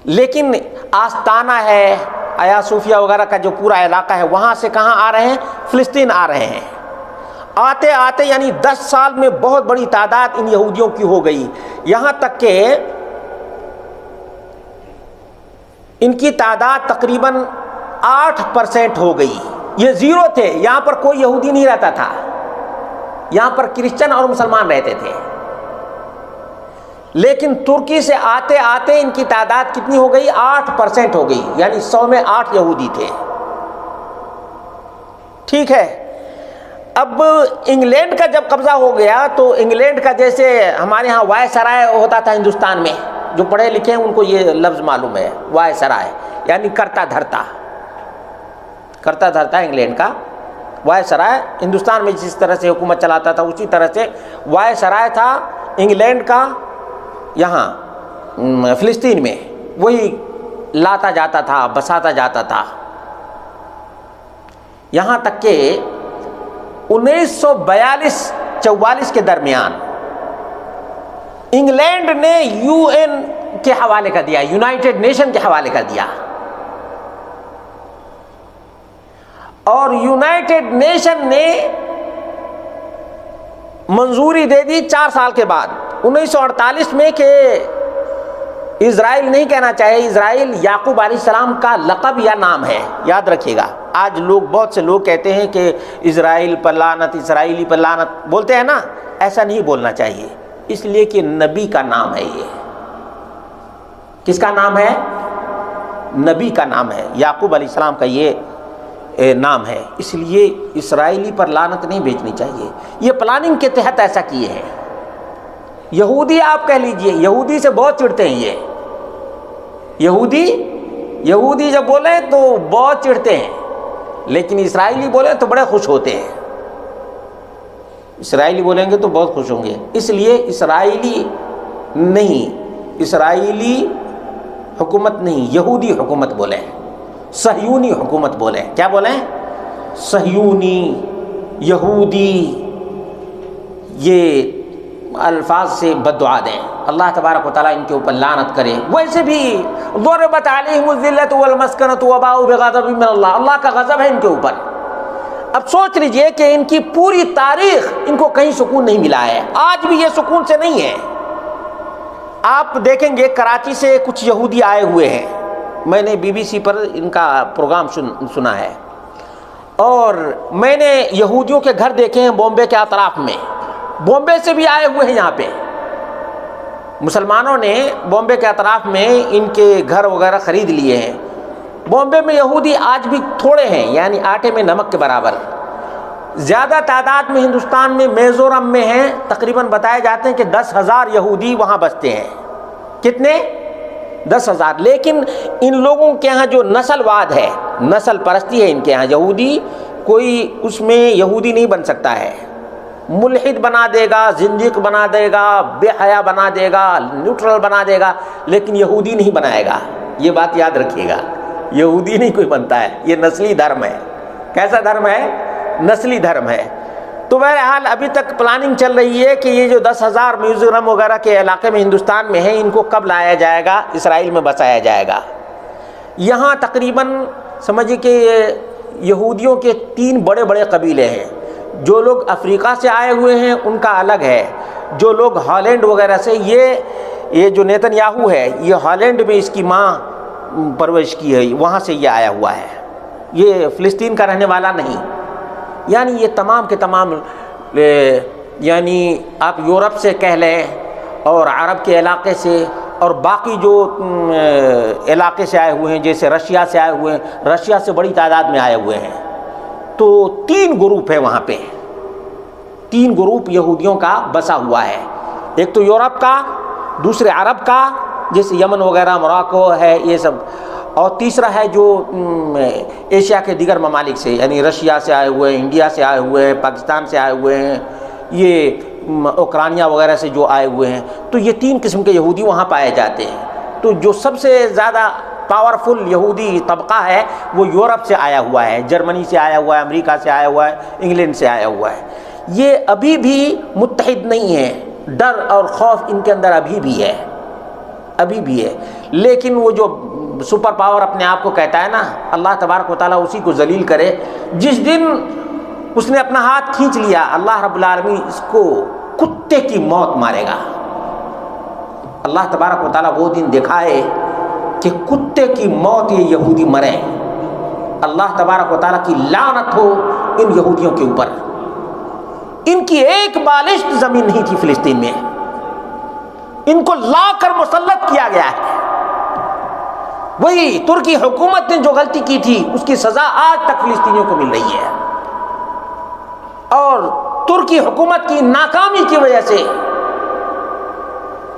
لیکن آستانہ ہے، آیا صوفیہ وغیرہ کا جو پورا علاقہ ہے، وہاں سے کہاں آ رہے ہیں؟ فلسطین آ رہے ہیں۔ آتے آتے یعنی 10 سال میں بہت بڑی تعداد ان یہودیوں کی ہو گئی، یہاں تک کہ ان کی تعداد تقریباً 8% ہو گئی۔ یہ زیرو تھے، یہاں پر کوئی یہودی نہیں رہتا تھا، یہاں پر کرسچن اور مسلمان رہتے تھے۔ لیکن ترکی سے آتے آتے ان کی تعداد کتنی ہو گئی؟ 8% ہو گئی، یعنی 100 میں 8 یہودی تھے۔ ٹھیک ہے، اب انگلینڈ کا جب قبضہ ہو گیا تو انگلینڈ کا، جیسے ہمارے ہاں وائسرائے ہوتا تھا ہندوستان میں، جو پڑھے لکھے ہیں ان کو یہ لفظ معلوم ہے، وائسرائے یعنی کرتا دھرتا، کرتا دھرتا انگلینڈ کا وائسرائے۔ ہندوستان میں جس طرح سے حکومت چلاتا تھا اسی طرح سے وائسرائے تھا انگلینڈ کا یہاں، فلسطین میں وہی لاتا جاتا تھا، بساتا جاتا تھا، یہاں تک کہ 1942-44 کے درمیان انگلینڈ نے UN کے حوالے کر دیا، یونائٹڈ نیشن کے حوالے کر دیا، اور یونائٹڈ نیشن نے منظوری دے دی 4 سال کے بعد 1948 میں کہ اسرائیل نہیں کہنا چاہیے، اسرائیل یعقوب علیہ السلام کا لقب یا نام ہے، یاد رکھیے گا۔ آج بہت سے لوگ کہتے ہیں کہ اسرائیل پر لعنت، اسرائیلی پر لعنت بولتے ہیں نا، ایسا نہیں بولنا چاہیے، اس لیے کہ نبی کا نام ہے۔ یہ کس کا نام ہے؟ نبی کا نام ہے، یعقوب علیہ السلام کا یہ نام ہے، اس لیے اسرائیلی پر لعنت نہیں بھیجنی چاہیے۔ یہ پلاننگ کے تحت ایسا کیے ہیں۔ یہودی آپ کہہ لیجئے، یہودی سے بہت چڑھتے ہیں یہ، یہودی جب بولیں تو بہت چڑھتے ہیں، لیکن اسرائیلی بولیں تو بڑے خوش ہوتے ہیں۔ اسرائیلی بولیں گے تو بہت خوش ہوں گے، اس لیے اسرائیلی نہیں، اسرائیلی حکومت نہیں، یہودی حکومت بولیں، صہیونی حکومت بولیں۔ کیا بولیں؟ صہیونی، یہودی، یہ الفاظ سے بد دعا دیں، اللہ تبارک و تعالیٰ ان کے اوپر لعنت کرے۔ ویسے بھی ضربت علیہم الذلۃ والمسکنۃ وباؤوا بغضب من اللہ، اللہ کا غضب ہے ان کے اوپر۔ اب سوچ لیجئے کہ ان کی پوری تاریخ ان کو کہیں سکون نہیں ملا ہے، آج بھی یہ سکون سے نہیں ہے۔ آپ دیکھیں گے کراچی سے کچھ یہودی آئے ہوئے ہیں، میں نے BBC پر ان کا پروگرام سنا ہے، اور میں نے یہودیوں کے گھر دیکھے ہیں بامبے کے اطراف میں، بامبے سے بھی آئے ہوئے ہیں یہاں پہ۔ مسلمانوں نے بامبے کے اطراف میں ان کے گھر وغیرہ خرید لیے ہیں۔ بامبے میں یہودی آج بھی تھوڑے ہیں، یعنی آٹے میں نمک کے برابر۔ زیادہ تعداد میں ہندوستان میں میزورم میں ہیں، تقریباً بتائے جاتے ہیں کہ 10,000 یہودی وہاں بستے ہیں۔ کتنے؟ 10,000۔ لیکن ان لوگوں کے ہاں جو نسل واد ہے، نسل پرستی ہے ان کے ہاں، یہودی کوئی اس میں یہودی نہیں بن سکتا ہے، ملحد بنا دے گا، زندیق بنا دے گا، بے حیا بنا دے گا، نیوٹرل بنا دے گا، لیکن یہودی نہیں بنائے گا۔ یہ بات یاد رکھیے گا، یہودی نہیں کوئی بنتا ہے، یہ نسلی دھرم ہے۔ کیسا دھرم ہے؟ نسلی دھرم ہے۔ تو بہرحال ابھی تک پلاننگ چل رہی ہے کہ یہ جو 10,000 میزورم وغیرہ کے علاقے میں ہندوستان میں ہیں، ان کو کب لایا جائے گا، اسرائیل میں بسایا جائے گا۔ یہاں تقریباً سمجھیے کہ یہودیوں کے 3 بڑے بڑے قبیلے ہیں۔ جو لوگ افریقہ سے آئے ہوئے ہیں ان کا الگ ہے، جو لوگ ہالینڈ وغیرہ سے، یہ جو نیتن یاہو ہے یہ ہالینڈ میں اس کی ماں پرورش کی ہے، وہاں سے یہ آیا ہوا ہے، یہ فلسطین کا رہنے والا نہیں۔ یعنی یہ تمام کے تمام، یعنی آپ یورپ سے کہہ لیں اور عرب کے علاقے سے اور باقی جو علاقے سے آئے ہوئے ہیں، جیسے رشیا سے آئے ہوئے ہیں، رشیا سے بڑی تعداد میں آئے ہوئے ہیں۔ تو 3 گروپ ہے وہاں پہ، 3 گروپ یہودیوں کا بسا ہوا ہے، ایک تو یورپ کا، دوسرے عرب کا جیسے یمن وغیرہ، موراکو ہے یہ سب، اور تیسرا ہے جو ایشیا کے دیگر ممالک سے، یعنی رشیا سے آئے ہوئے ہیں، انڈیا سے آئے ہوئے ہیں، پاکستان سے آئے ہوئے ہیں، یہ اوکرانیہ وغیرہ سے جو آئے ہوئے ہیں۔ تو یہ 3 قسم کے یہودی وہاں پائے جاتے ہیں۔ تو جو سب سے زیادہ پاورفل یہودی طبقہ ہے وہ یورپ سے آیا ہوا ہے، جرمنی سے آیا ہوا ہے، امریکہ سے آیا ہوا ہے، انگلینڈ سے آیا ہوا ہے۔ یہ ابھی بھی متحد نہیں ہے، ڈر اور خوف ان کے اندر ابھی بھی ہے، لیکن وہ جو سپر پاور اپنے آپ کو کہتا ہے نا، اللہ تبارک و تعالیٰ اسی کو ذلیل کرے۔ جس دن اس نے اپنا ہاتھ کھینچ لیا، اللہ رب العالمین اس کو کتے کی موت مارے گا۔ اللہ تبارک و تعالیٰ وہ دن دکھائے کہ کتے کی موت یہ یہودی مریں۔ اللہ تبارک و تعالیٰ کی لعنت ہو ان یہودیوں کے اوپر۔ ان کی ایک بالشت زمین نہیں تھی فلسطین میں، ان کو لا کر مسلط کیا گیا ہے۔ وہی ترکی حکومت نے جو غلطی کی تھی اس کی سزا آج تک فلسطینیوں کو مل رہی ہے، اور ترکی حکومت کی ناکامی کی وجہ سے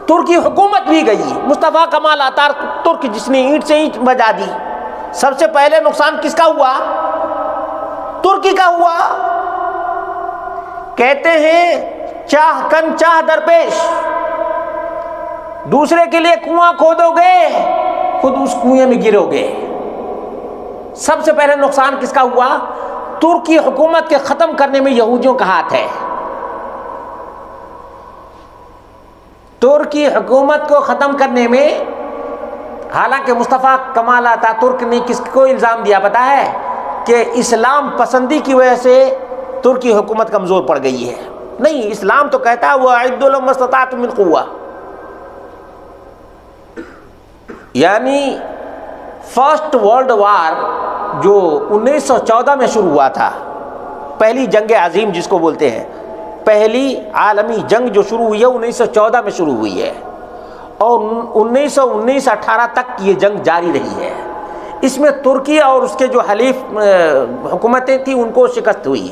ترکی حکومت بھی گئی۔ مصطفیٰ کمال آتار ترک جس نے اینٹ سے اینٹ بجا دی، سب سے پہلے نقصان کس کا ہوا؟ ترکی کا ہوا۔ کہتے ہیں چاہ کن چاہ درپیش، دوسرے کے لیے کنواں کھودو گے خود اس کنویں میں گرو گے۔ سب سے پہلے نقصان کس کا ہوا؟ ترکی حکومت کے ختم کرنے میں یہودیوں کا ہاتھ ہے۔ ترکی حکومت کو ختم کرنے میں، حالانکہ مصطفیٰ کمال اتاترک نے کس کو الزام دیا پتا ہے؟ کہ اسلام پسندی کی وجہ سے ترکی حکومت کمزور پڑ گئی ہے۔ نہیں، اسلام تو کہتا ہے وَأَعِدُّوا لَهُم مَّا اسْتَطَعْتُم مِّن قُوَّةٍ، یعنی فرسٹ ورلڈ وار جو 1914 میں شروع ہوا تھا، پہلی جنگ عظیم جس کو بولتے ہیں، پہلی عالمی جنگ جو شروع ہوئی ہے 1914 میں شروع ہوئی ہے، اور 1919-18 تک یہ جنگ جاری رہی ہے۔ اس میں ترکی اور اس کے جو حلیف حکومتیں تھیں ان کو شکست ہوئی۔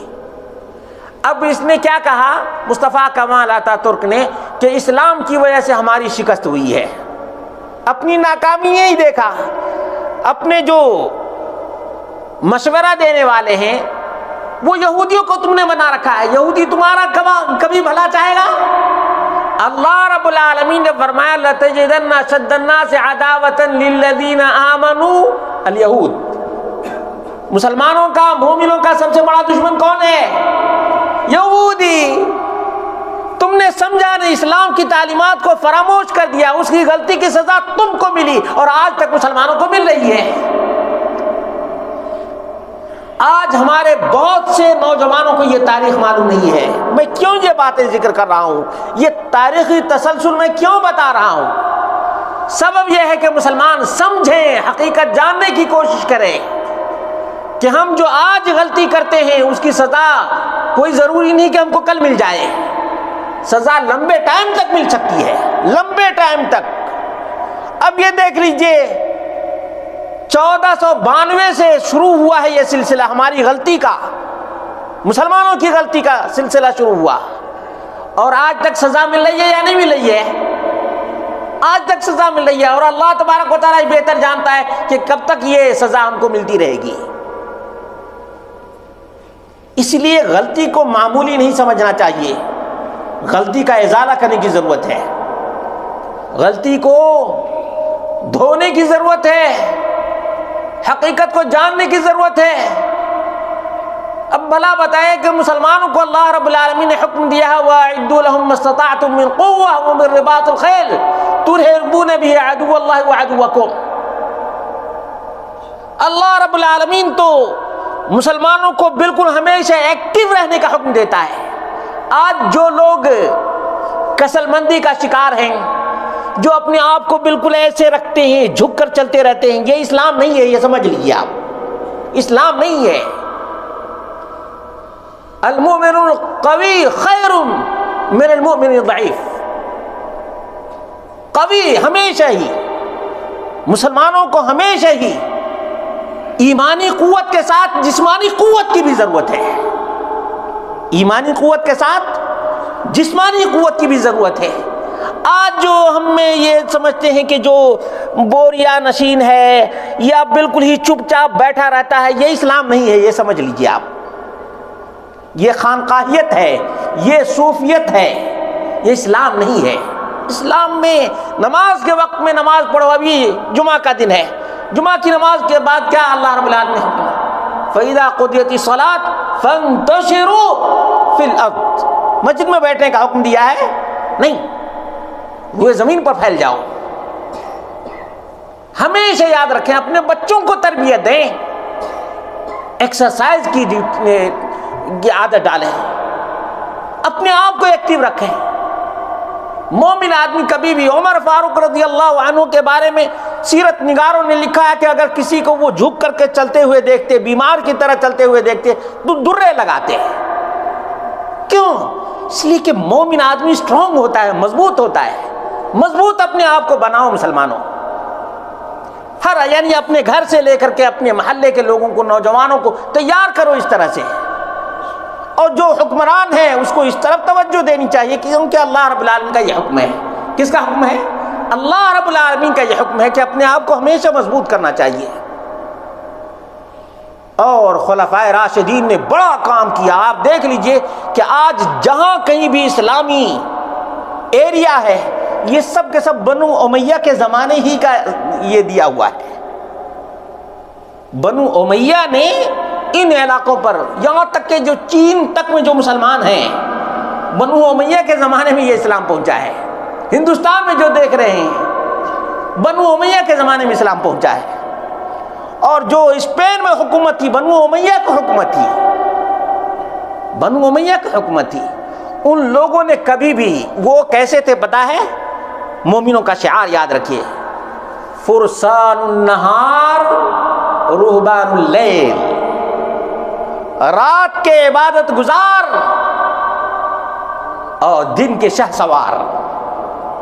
اب اس نے کیا کہا مصطفیٰ کمال اتاترک نے کہ اسلام کی وجہ سے ہماری شکست ہوئی ہے۔ اپنی ناکامی یہی دیکھا، اپنے جو مشورہ دینے والے ہیں وہ یہودیوں کو تم نے بنا رکھا ہے، یہودی تمہارا کبھی بھلا چاہے گا؟ اللہ رب العالمین نے فرمایا لَتَجِدَنَّ أَشَدَّ النَّاسِ عَدَاوَةً لِلَّذِينَ آمَنُوا الْيَهُودُ، مسلمانوں کا، مومنوں کا سب سے بڑا دشمن کون ہے؟ یہودی۔ تم نے سمجھا نہیں، اسلام کی تعلیمات کو فراموش کر دیا، اس کی غلطی کی سزا تم کو ملی اور آج تک مسلمانوں کو مل رہی ہے۔ آج ہمارے بہت سے نوجوانوں کو یہ تاریخ معلوم نہیں ہے۔ میں کیوں یہ باتیں ذکر کر رہا ہوں، یہ تاریخی تسلسل میں کیوں بتا رہا ہوں؟ سبب یہ ہے کہ مسلمان سمجھیں، حقیقت جاننے کی کوشش کریں کہ ہم جو آج غلطی کرتے ہیں اس کی سزا کوئی ضروری نہیں کہ ہم کو کل مل جائے، سزا لمبے ٹائم تک مل سکتی ہے، لمبے ٹائم تک۔ اب یہ دیکھ لیجئے 1492 سے شروع ہوا ہے یہ سلسلہ، ہماری غلطی کا، مسلمانوں کی غلطی کا سلسلہ شروع ہوا، اور آج تک سزا مل رہی ہے یا نہیں مل رہی ہے؟ آج تک سزا مل رہی ہے، اور اللہ تبارک و تعالیٰ بہتر جانتا ہے کہ کب تک یہ سزا ہم کو ملتی رہے گی۔ اس لیے غلطی کو معمولی نہیں سمجھنا چاہیے، غلطی کا ازالہ کرنے کی ضرورت ہے، غلطی کو دھونے کی ضرورت ہے، حقیقت کو جاننے کی ضرورت ہے۔ اب بھلا بتائیں کہ مسلمانوں کو اللہ رب العالمین نے حکم دیا ہے وَأَعِدُّوا لَهُم مَّا اسْتَطَعْتُم مِّن قُوَّةٍ وَمِن رِّبَاطِ الْخَيْلِ تُرْهِبُونَ بِهِ عَدُوَّ اللَّهِ وَعَدُوَّكُمْ۔ اللہ رب العالمین تو مسلمانوں کو بالکل ہمیشہ ایکٹیو رہنے کا حکم دیتا ہے۔ آج جو لوگ کسل مندی کا شکار ہیں، جو اپنے آپ کو بالکل ایسے رکھتے ہیں، جھک کر چلتے رہتے ہیں، یہ اسلام نہیں ہے، یہ سمجھ لیجیے آپ، اسلام نہیں ہے۔ المؤمن القوی خیر من المؤمن الضعیف، قوی ہمیشہ ہی، مسلمانوں کو ہمیشہ ہی ایمانی قوت کے ساتھ جسمانی قوت کی بھی ضرورت ہے، ایمانی قوت کے ساتھ جسمانی قوت کی بھی ضرورت ہے۔ آج جو ہم میں یہ سمجھتے ہیں کہ جو بوریا نشین ہے یا بالکل ہی چپ چاپ بیٹھا رہتا ہے، یہ اسلام نہیں ہے، یہ سمجھ لیجیے آپ، یہ خانقاہیت ہے، یہ صوفیت ہے، یہ اسلام نہیں ہے۔ اسلام میں نماز کے وقت میں نماز پڑھو، ابھی جمعہ کا دن ہے، جمعہ کی نماز کے بعد کیا اللہ رب العالمین نے حکم ہے فَإِذَا قُضِيَتِ الصَّلَاةُ فَانتَشِرُوا فِي الْأَرْضِ، مسجد میں بیٹھنے کا حکم دیا ہے نہیں، وہ زمین پر پھیل جاؤ۔ ہمیشہ یاد رکھیں، اپنے بچوں کو تربیت دیں، ایکسرسائز کی عادت ڈالیں، اپنے آپ کو ایکٹیو رکھیں۔ مومن آدمی کبھی بھی، عمر فاروق رضی اللہ عنہ کے بارے میں سیرت نگاروں نے لکھا ہے کہ اگر کسی کو وہ جھک کر کے چلتے ہوئے دیکھتے، بیمار کی طرح چلتے ہوئے دیکھتے تو درے لگاتے ہیں۔ کیوں؟ اس لیے کہ مومن آدمی اسٹرانگ ہوتا ہے، مضبوط ہوتا ہے۔ مضبوط اپنے آپ کو بناؤ مسلمانوں، یعنی اپنے گھر سے لے کر کے اپنے محلے کے لوگوں کو، نوجوانوں کو تیار کرو اس طرح سے، اور جو حکمران ہے اس کو اس طرف توجہ دینی چاہیے کیونکہ اللہ رب العالمین کا یہ حکم ہے۔ کس کا حکم ہے؟ اللہ رب العالمین کا یہ حکم ہے کہ اپنے آپ کو ہمیشہ مضبوط کرنا چاہیے۔ اور خلفائے راشدین نے بڑا کام کیا، آپ دیکھ لیجئے کہ آج جہاں کہیں بھی اسلامی ایریا ہے یہ سب کے سب بنو امیہ کے زمانے ہی کا یہ دیا ہوا ہے. بنو امیہ نے ان علاقوں پر، یہاں تک کہ جو چین تک میں جو مسلمان ہیں، بنو امیہ کے زمانے میں یہ اسلام پہنچا ہے. ہندوستان میں جو دیکھ رہے ہیں بنو امیہ کے زمانے میں اسلام پہنچا ہے. اور جو اسپین میں حکومت تھی بنو امیہ کی حکومت تھی، بنو امیہ کی حکومت تھی. ان لوگوں نے کبھی بھی، وہ کیسے تھے پتہ ہے؟ مومنوں کا شعار یاد رکھیے، فرسان النہار رہبان اللیل، رات کے عبادت گزار اور دن کے شہ سوار.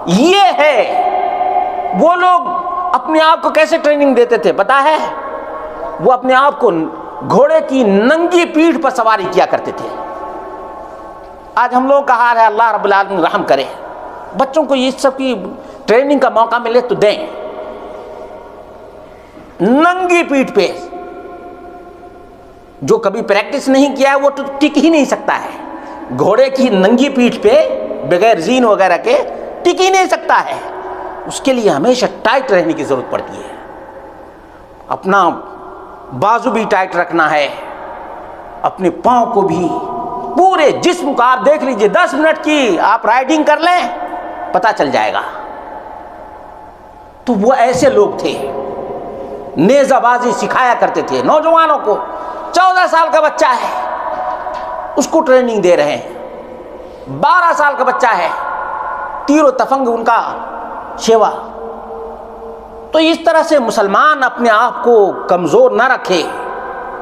یہ ہے وہ لوگ اپنے آپ کو کیسے ٹریننگ دیتے تھے پتہ ہے؟ وہ اپنے آپ کو گھوڑے کی ننگی پیٹھ پر سواری کیا کرتے تھے. آج ہم لوگوں کا حال ہے، اللہ رب العالمین رحم کرے، بچوں کو یہ سب کی ٹریننگ کا موقع ملے تو دیں. ننگی پیٹھ پہ، جو کبھی پریکٹس نہیں کیا ہے وہ تو ٹک ہی نہیں سکتا ہے. گھوڑے کی ننگی پیٹھ پہ بغیر زین وغیرہ کے ٹک ہی نہیں سکتا ہے. اس کے لیے ہمیشہ ٹائٹ رہنے کی ضرورت پڑتی ہے. اپنا بازو بھی ٹائٹ رکھنا ہے، اپنے پاؤں کو بھی، پورے جسم کو. آپ دیکھ لیجئے 10 منٹ کی آپ رائڈنگ کر لیں پتہ چل جائے گا. تو وہ ایسے لوگ تھے، نیزہ بازی سکھایا کرتے تھے نوجوانوں کو. 14 سال کا بچہ ہے اس کو ٹریننگ دے رہے ہیں، 12 سال کا بچہ ہے، تیر و تفنگ ان کا شیوا. تو اس طرح سے مسلمان اپنے آپ کو کمزور نہ رکھے.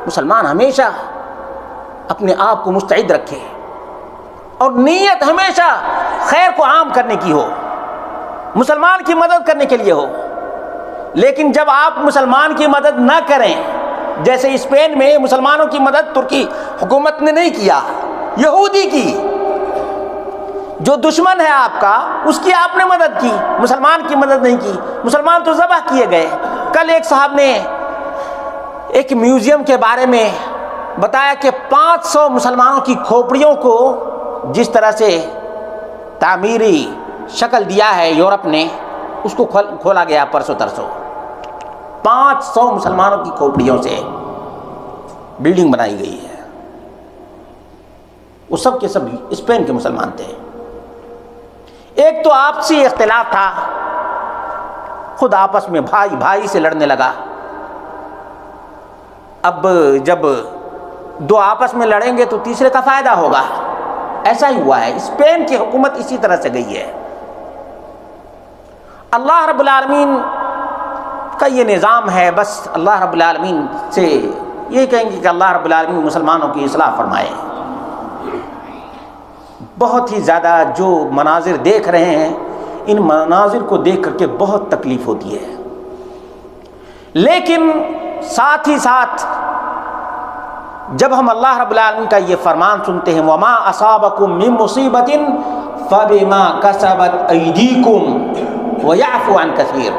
مسلمان ہمیشہ اپنے آپ کو مستعد رکھے اور نیت ہمیشہ خیر کو عام کرنے کی ہو، مسلمان کی مدد کرنے کے لیے ہو. لیکن جب آپ مسلمان کی مدد نہ کریں، جیسے اسپین میں مسلمانوں کی مدد ترکی حکومت نے نہیں کیا، یہودی کی، جو دشمن ہے آپ کا اس کی آپ نے مدد کی، مسلمان کی مدد نہیں کی. مسلمان تو ذبح کیے گئے. کل ایک صاحب نے ایک میوزیم کے بارے میں بتایا کہ 500 مسلمانوں کی کھوپڑیوں کو جس طرح سے تعمیری شکل دیا ہے یورپ نے، اس کو کھولا گیا پرسوں ترسوں. 500 مسلمانوں کی کھوپڑیوں سے بلڈنگ بنائی گئی ہے. وہ سب کے سب اسپین کے مسلمان تھے. ایک تو آپسی اختلاف تھا، خود آپس میں بھائی بھائی سے لڑنے لگا. اب جب دو آپس میں لڑیں گے تو تیسرے کا فائدہ ہوگا. ایسا ہی ہوا ہے. اسپین کی حکومت اسی طرح سے گئی ہے. اللہ رب العالمین کا یہ نظام ہے. بس اللہ رب العالمین سے یہ کہیں گے کہ اللہ رب العالمین مسلمانوں کی اصلاح فرمائے. بہت ہی زیادہ جو مناظر دیکھ رہے ہیں، ان مناظر کو دیکھ کر کے بہت تکلیف ہوتی ہے. لیکن ساتھ ہی ساتھ جب ہم اللہ رب العالمین کا یہ فرمان سنتے ہیں، وَمَا أَصَابَكُم مِّن مُّصِيبَةٍ فَبِمَا كَسَبَتْ أَيْدِيكُمْ وَيَعْفُو عَن كَثِيرٍ،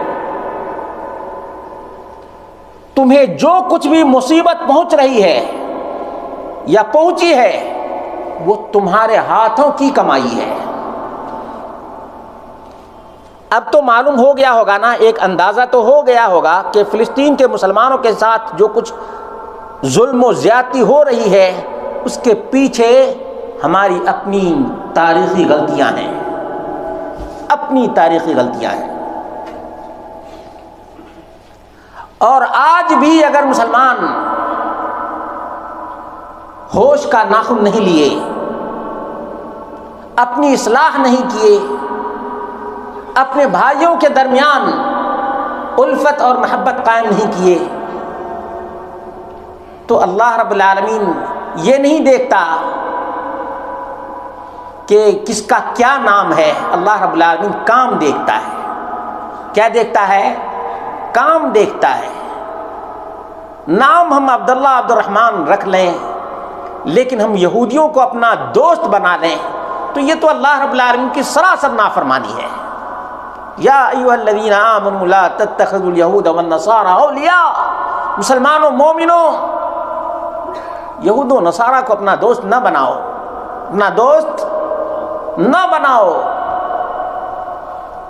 تمہیں جو کچھ بھی مصیبت پہنچ رہی ہے یا پہنچی ہے وہ تمہارے ہاتھوں کی کمائی ہے. اب تو معلوم ہو گیا ہوگا نا، ایک اندازہ تو ہو گیا ہوگا کہ فلسطین کے مسلمانوں کے ساتھ جو کچھ ظلم و زیادتی ہو رہی ہے اس کے پیچھے ہماری اپنی تاریخی غلطیاں ہیں، اپنی تاریخی غلطیاں ہیں. اور آج بھی اگر مسلمان ہوش کا ناخن نہیں لیے، اپنی اصلاح نہیں کیے، اپنے بھائیوں کے درمیان الفت اور محبت قائم نہیں کیے، تو اللہ رب العالمین یہ نہیں دیکھتا کہ کس کا کیا نام ہے. اللہ رب العالمین کام دیکھتا ہے. کیا دیکھتا ہے؟ کام دیکھتا ہے. نام ہم عبداللہ عبد الرحمن رکھ لیں لیکن ہم یہودیوں کو اپنا دوست بنا لیں تو یہ تو اللہ رب العالمین کی سراسر نافرمانی ہے. یا ایھا الذین آمنوا لا تتخذوا اليہود والنصارى اولیاء، مسلمانوں مومنوں یہود و نصارہ کو اپنا دوست نہ بناؤ، اپنا دوست نہ بناؤ.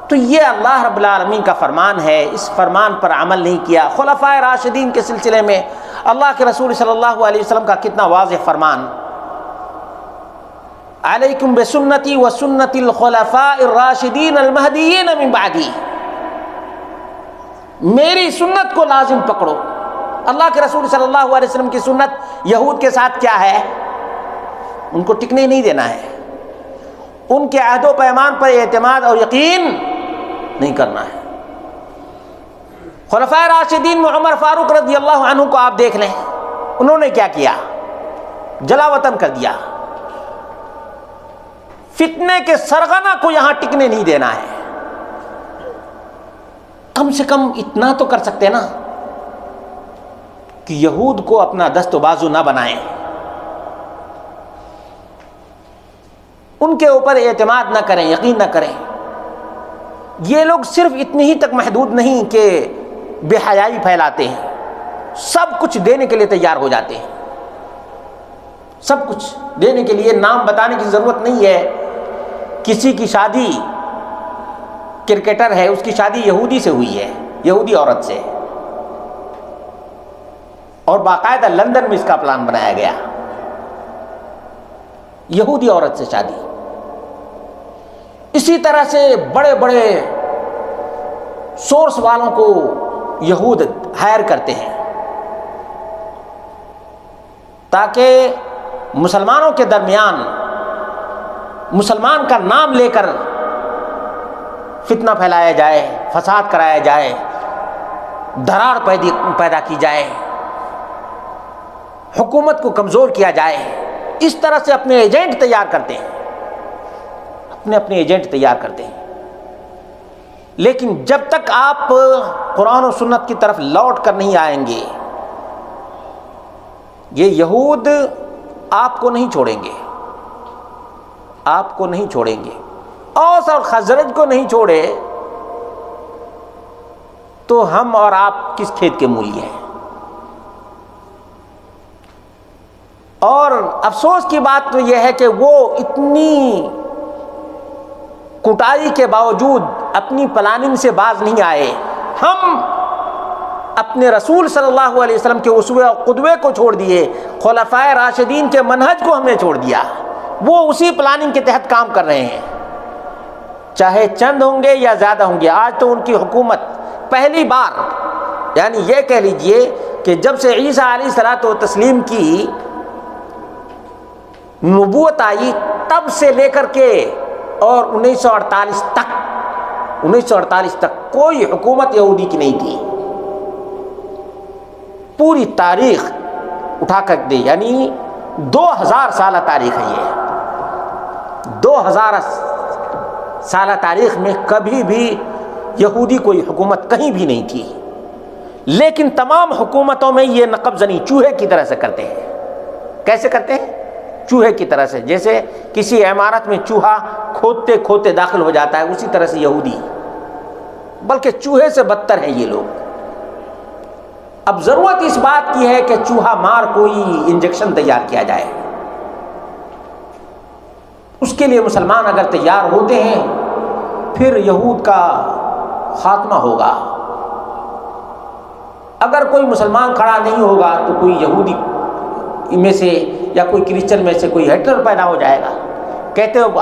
تو یہ اللہ رب العالمین کا فرمان ہے، اس فرمان پر عمل نہیں کیا۔ خلفائے راشدین کے سلسلے میں اللہ کے رسول صلی اللہ علیہ وسلم کا کتنا واضح فرمان، علیکم بسنتی و سنت الخلفاء الراشدین المہدیین من بعدی، میری سنت کو لازم پکڑو۔ اللہ کے رسول صلی اللہ علیہ وسلم کی سنت یہود کے ساتھ کیا ہے؟ ان کو ٹکنے نہیں دینا ہے، ان کے عہد و پیمان پر اعتماد اور یقین نہیں کرنا ہے۔ خلفائے راشدین میں عمر فاروق رضی اللہ عنہ کو آپ دیکھ لیں، انہوں نے کیا کیا؟ جلا وطن کر دیا۔ فتنے کے سرغنہ کو یہاں ٹکنے نہیں دینا ہے۔ کم سے کم اتنا تو کر سکتے نا کہ یہود کو اپنا دست و بازو نہ بنائیں، ان کے اوپر اعتماد نہ کریں، یقین نہ کریں۔ یہ لوگ صرف اتنی ہی تک محدود نہیں کہ بے حیائی پھیلاتے ہیں، سب کچھ دینے کے لیے تیار ہو جاتے ہیں، سب کچھ دینے کے لیے۔ نام بتانے کی ضرورت نہیں ہے، کسی کی شادی، کرکٹر ہے، اس کی شادی یہودی سے ہوئی ہے، یہودی عورت سے، اور باقاعدہ لندن میں اس کا پلان بنایا گیا، یہودی عورت سے شادی۔ اسی طرح سے بڑے بڑے سورس والوں کو یہود ہائر کرتے ہیں تاکہ مسلمانوں کے درمیان مسلمان کا نام لے کر فتنہ پھیلایا جائے، فساد کرایا جائے، دراڑ پیدا کی جائے، حکومت کو کمزور کیا جائے۔ اس طرح سے اپنے ایجنٹ تیار کرتے ہیں، اپنے ایجنٹ تیار کرتے ہیں۔ لیکن جب تک آپ قرآن و سنت کی طرف لوٹ کر نہیں آئیں گے، یہ یہود آپ کو نہیں چھوڑیں گے، آپ کو نہیں چھوڑیں گے۔ اوس اور خزرج کو نہیں چھوڑے تو ہم اور آپ کس کھیت کے مولی ہیں؟ اور افسوس کی بات تو یہ ہے کہ وہ اتنی کٹائی کے باوجود اپنی پلاننگ سے باز نہیں آئے۔ ہم اپنے رسول صلی اللہ علیہ وسلم کے اسوے اور قدوے کو چھوڑ دیے، خلفائے راشدین کے منہج کو ہم نے چھوڑ دیا، وہ اسی پلاننگ کے تحت کام کر رہے ہیں، چاہے چند ہوں گے یا زیادہ ہوں گے۔ آج تو ان کی حکومت پہلی بار، یعنی یہ کہہ لیجئے کہ جب سے عیسیٰ علیہ الصلوۃ والتسلیم کی نبوت آئی تب سے لے کر کے اور 1948 تک کوئی حکومت یہودی کی نہیں تھی۔ پوری تاریخ اٹھا کر دے، یعنی 2000 سالہ تاریخ ہے یہ، 2000 سالہ تاریخ میں کبھی بھی یہودی کوئی حکومت کہیں بھی نہیں تھی۔ لیکن تمام حکومتوں میں یہ نقب زنی چوہے کی طرح سے کرتے ہیں۔ کیسے کرتے ہیں؟ چوہے کی طرح سے، جیسے کسی عمارت میں چوہا کھودتے کھودتے داخل ہو جاتا ہے، اسی طرح سے یہودی، بلکہ چوہے سے بدتر ہیں یہ لوگ۔ اب ضرورت اس بات کی ہے کہ چوہا مار کوئی انجیکشن تیار کیا جائے، اس کے لیے مسلمان اگر تیار ہوتے ہیں پھر یہود کا خاتمہ ہوگا۔ اگر کوئی مسلمان کھڑا نہیں ہوگا تو کوئی یہودی میں سے یا کوئی کرسچن میں سے کوئی ہٹلر پیدا ہو جائے گا۔ کہتے ہو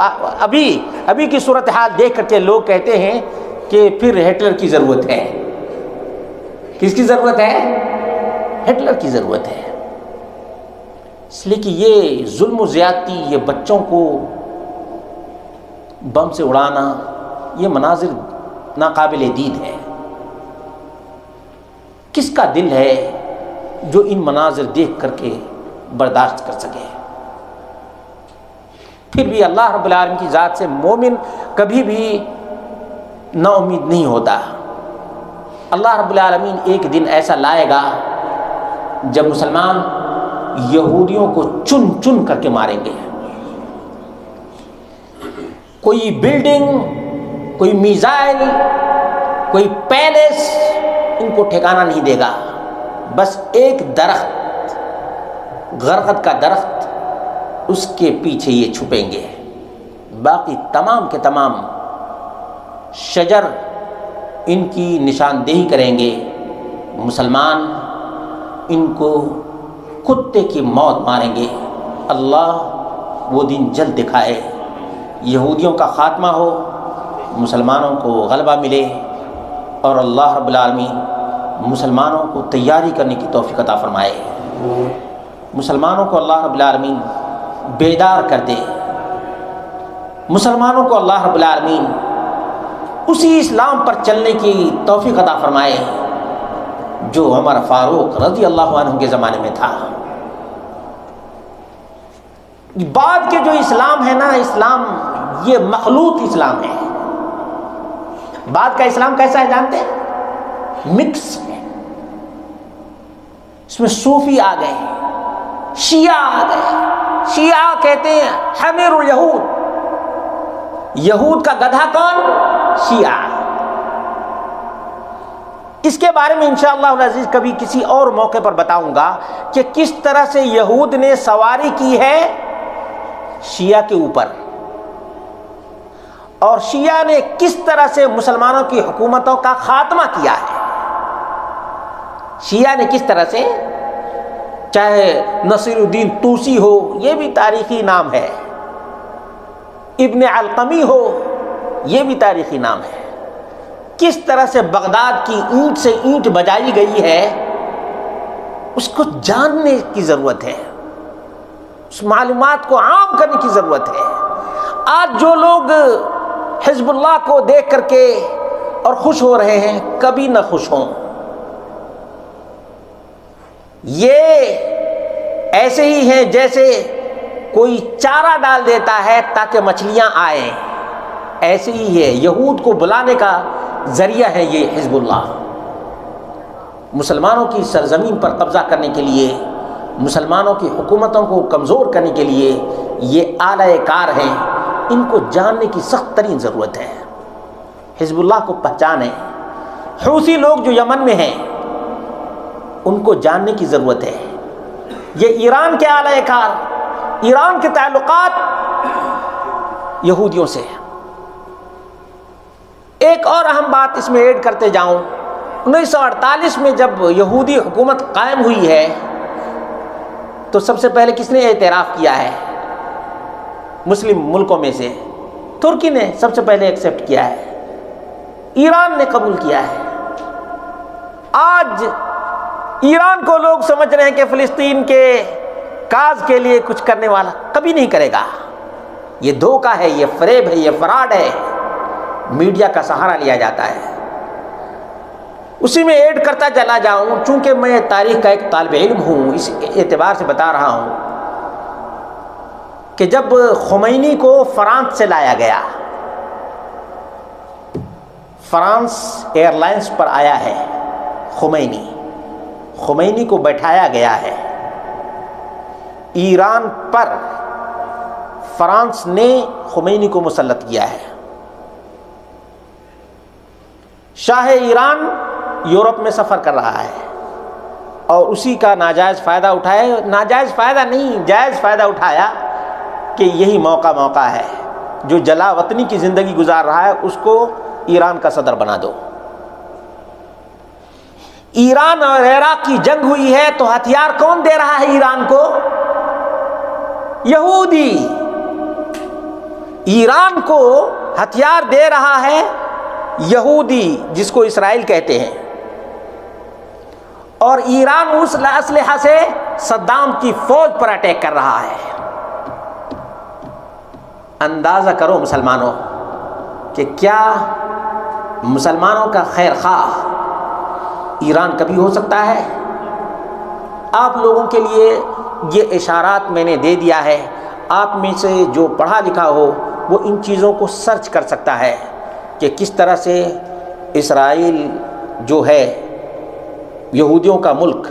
ابھی کی صورتحال دیکھ کر کے لوگ کہتے ہیں کہ پھر ہٹلر کی ضرورت ہے۔ کس کی ضرورت ہے؟ ہٹلر کی ضرورت ہے، اس لیے کہ یہ ظلم و زیادتی، یہ بچوں کو بم سے اڑانا، یہ مناظر ناقابل دید ہے۔ کس کا دل ہے جو ان مناظر دیکھ کر کے برداشت کر سکے؟ پھر بھی اللہ رب العالمین کی ذات سے مومن کبھی بھی نا امید نہیں ہوتا۔ اللہ رب العالمین ایک دن ایسا لائے گا جب مسلمان یہودیوں کو چن چن کر کے ماریں گے۔ کوئی بلڈنگ، کوئی میزائل، کوئی پیلس ان کو ٹھکانہ نہیں دے گا۔ بس ایک درخت، غرقد کا درخت، اس کے پیچھے یہ چھپیں گے، باقی تمام کے تمام شجر ان کی نشاندہی کریں گے، مسلمان ان کو کتے کی موت ماریں گے۔ اللہ وہ دن جلد دکھائے، یہودیوں کا خاتمہ ہو، مسلمانوں کو غلبہ ملے، اور اللہ رب العالمین مسلمانوں کو تیاری کرنے کی توفیق عطا فرمائے، مسلمانوں کو اللہ رب العالمین بیدار کر دے، مسلمانوں کو اللہ رب العالمین اسی اسلام پر چلنے کی توفیق عطا فرمائے جو عمر فاروق رضی اللہ عنہ کے زمانے میں تھا۔ بعد کے جو اسلام ہے نا، اسلام یہ مخلوط اسلام ہے۔ بعد کا اسلام کیسا ہے جانتے ہیں؟ مکس ہے، اس میں صوفی آ گئے، شیعہ آ گئے۔ شیعہ کہتے ہیں حمیر الیہود، یہود کا گدھا کون؟ شیعہ۔ اس کے بارے میں انشاءاللہ العزیز کبھی کسی اور موقع پر بتاؤں گا کہ کس طرح سے یہود نے سواری کی ہے شیعہ کے اوپر، اور شیعہ نے کس طرح سے مسلمانوں کی حکومتوں کا خاتمہ کیا ہے۔ شیعہ نے کس طرح سے، چاہے نصیر الدین طوسی ہو، یہ بھی تاریخی نام ہے، ابن علقمی ہو، یہ بھی تاریخی نام ہے، کس طرح سے بغداد کی اینٹ سے اینٹ بجائی گئی ہے، اس کو جاننے کی ضرورت ہے، اس معلومات کو عام کرنے کی ضرورت ہے۔ آج جو لوگ حزب اللہ کو دیکھ کر کے اور خوش ہو رہے ہیں، کبھی نہ خوش ہوں۔ یہ ایسے ہی ہیں جیسے کوئی چارہ ڈال دیتا ہے تاکہ مچھلیاں آئیں، ایسے ہی ہے، یہود کو بلانے کا ذریعہ ہے یہ حزب اللہ۔ مسلمانوں کی سرزمین پر قبضہ کرنے کے لیے، مسلمانوں کی حکومتوں کو کمزور کرنے کے لیے یہ آلہ کار ہیں، ان کو جاننے کی سخت ترین ضرورت ہے۔ حزب اللہ کو پہچانیں، حوثی لوگ جو یمن میں ہیں ان کو جاننے کی ضرورت ہے۔ یہ ایران کے آلہ کار، ایران کے تعلقات یہودیوں سے۔ ایک اور اہم بات اس میں ایڈ کرتے جاؤں، 1948 میں جب یہودی حکومت قائم ہوئی ہے تو سب سے پہلے کس نے اعتراف کیا ہے؟ مسلم ملکوں میں سے ترکی نے سب سے پہلے ایکسیپٹ کیا ہے، ایران نے قبول کیا ہے۔ آج ایران کو لوگ سمجھ رہے ہیں کہ فلسطین کے کاز کے لیے کچھ کرنے والا، کبھی نہیں کرے گا۔ یہ دھوکہ ہے، یہ فریب ہے، یہ فراڈ ہے، میڈیا کا سہارا لیا جاتا ہے۔ اسی میں ایڈ کرتا چلا جاؤں، چونکہ میں تاریخ کا ایک طالب علم ہوں، اس اعتبار سے بتا رہا ہوں کہ جب خمینی کو فرانس سے لایا گیا، فرانس ایئر لائنس پر آیا ہے خمینی کو بیٹھایا گیا ہے، ایران پر فرانس نے خمینی کو مسلط کیا ہے۔ شاہ ایران یورپ میں سفر کر رہا ہے اور اسی کا ناجائز فائدہ اٹھائے، ناجائز فائدہ نہیں، جائز فائدہ اٹھایا کہ یہی موقع ہے، جو جلا وطنی کی زندگی گزار رہا ہے اس کو ایران کا صدر بنا دو۔ ایران اور عراق کی جنگ ہوئی ہے تو ہتھیار کون دے رہا ہے ایران کو؟ یہودی۔ ایران کو ہتھیار دے رہا ہے یہودی، جس کو اسرائیل کہتے ہیں، اور ایران اس اسلحہ سے صدام کی فوج پر اٹیک کر رہا ہے۔ اندازہ کرو مسلمانوں کہ کیا مسلمانوں کا خیر خواہ ایران کبھی ہو سکتا ہے؟ آپ لوگوں کے لیے یہ اشارات میں نے دے دیا ہے، آپ میں سے جو پڑھا لکھا ہو وہ ان چیزوں کو سرچ کر سکتا ہے کہ کس طرح سے اسرائیل جو ہے یہودیوں کا ملک،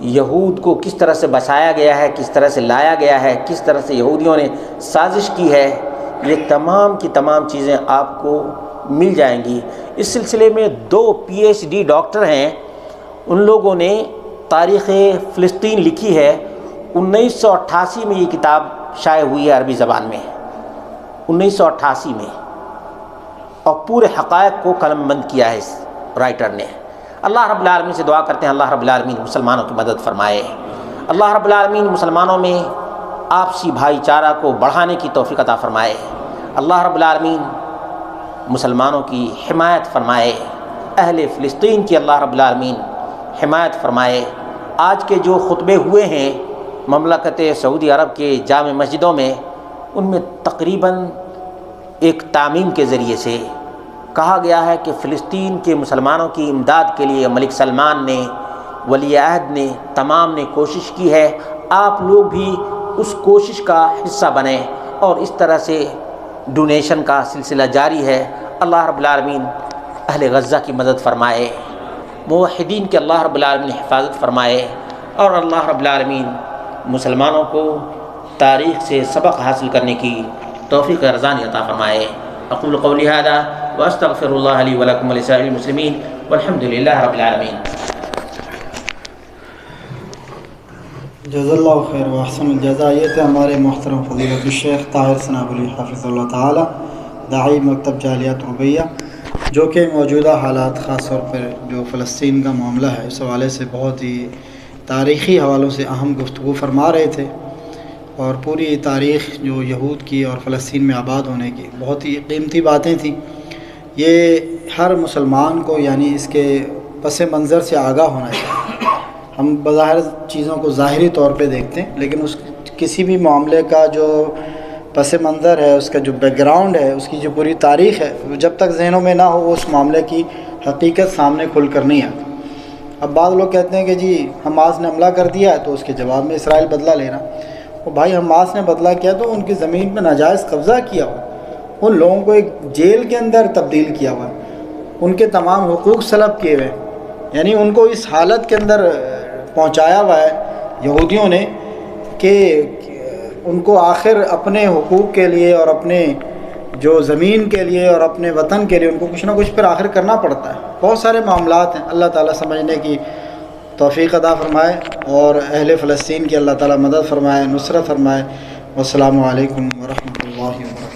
یہود کو کس طرح سے بسایا گیا ہے، کس طرح سے لایا گیا ہے، کس طرح سے یہودیوں نے سازش کی ہے، یہ تمام کی تمام چیزیں آپ کو مل جائیں گی۔ اس سلسلے میں 2 PhD ڈاکٹر ہیں، ان لوگوں نے تاریخ فلسطین لکھی ہے، 1988 میں یہ کتاب شائع ہوئی ہے عربی زبان میں، 1988 میں، اور پورے حقائق کو قلم بند کیا ہے اس رائٹر نے۔ اللہ رب العالمین سے دعا کرتے ہیں اللہ رب العالمین مسلمانوں کی مدد فرمائے، اللہ رب العالمین مسلمانوں میں آپسی بھائی چارہ کو بڑھانے کی توفیق عطا فرمائے، اللہ رب العالمین مسلمانوں کی حمایت فرمائے، اہل فلسطین کی اللہ رب العالمین حمایت فرمائے۔ آج کے جو خطبے ہوئے ہیں مملکت سعودی عرب کے جامع مسجدوں میں، ان میں تقریباً ایک تعمیم کے ذریعے سے کہا گیا ہے کہ فلسطین کے مسلمانوں کی امداد کے لیے ملک سلمان نے، ولی عہد نے، تمام نے کوشش کی ہے، آپ لوگ بھی اس کوشش کا حصہ بنیں، اور اس طرح سے ڈونیشن کا سلسلہ جاری ہے۔ اللہ رب العالمین اہل غزہ کی مدد فرمائے، موحدین کے اللہ رب العالمین حفاظت فرمائے، اور اللہ رب العالمین مسلمانوں کو تاریخ سے سبق حاصل کرنے کی توفیق رضانی عطا فرمائے۔ اقول قولی ھذا واستغفر اللہ لی ولکم ولسائر المسلمین والحمد للہ رب العالمین۔ جزا اللہ خیر و احسن الجزا۔ یہ تھے ہمارے محترم فضیلت الشیخ طاہر سنابلی حافظ اللہ تعالی، داعی مکتب جالیات ربیہ، جو کہ موجودہ حالات خاص طور پر جو فلسطین کا معاملہ ہے اس حوالے سے بہت ہی تاریخی حوالوں سے اہم گفتگو فرما رہے تھے، اور پوری تاریخ جو یہود کی اور فلسطین میں آباد ہونے کی بہت ہی قیمتی باتیں تھیں۔ یہ ہر مسلمان کو یعنی اس کے پس منظر سے آگاہ ہونا چاہیے۔ ہم بظاہر چیزوں کو ظاہری طور پہ دیکھتے ہیں، لیکن اس کسی بھی معاملے کا جو پس منظر ہے، اس کا جو بیک گراؤنڈ ہے، اس کی جو پوری تاریخ ہے، جب تک ذہنوں میں نہ ہو وہ اس معاملے کی حقیقت سامنے کھل کر نہیں آتی۔ اب بعض لوگ کہتے ہیں کہ جی حماس نے حملہ کر دیا ہے تو اس کے جواب میں اسرائیل بدلہ لینا۔ وہ بھائی حماس نے بدلہ کیا تو ان کی زمین پہ ناجائز قبضہ کیا ہوا، ان لوگوں کو ایک جیل کے اندر تبدیل کیا ہوا ہے، ان کے تمام حقوق سلب کیے ہوئے، یعنی ان کو اس حالت کے اندر پہنچایا ہوا ہے یہودیوں نے کہ ان کو آخر اپنے حقوق کے لیے اور اپنے جو زمین کے لیے اور اپنے وطن کے لیے ان کو کچھ نہ کچھ پھر آخر کرنا پڑتا ہے۔ بہت سارے معاملات ہیں، اللہ تعالیٰ سمجھنے کی توفیق عطا فرمائے، اور اہل فلسطین کی اللہ تعالیٰ مدد فرمائے، نصرت فرمائے۔ والسلام علیکم ورحمۃ اللہ وبرکاتہ۔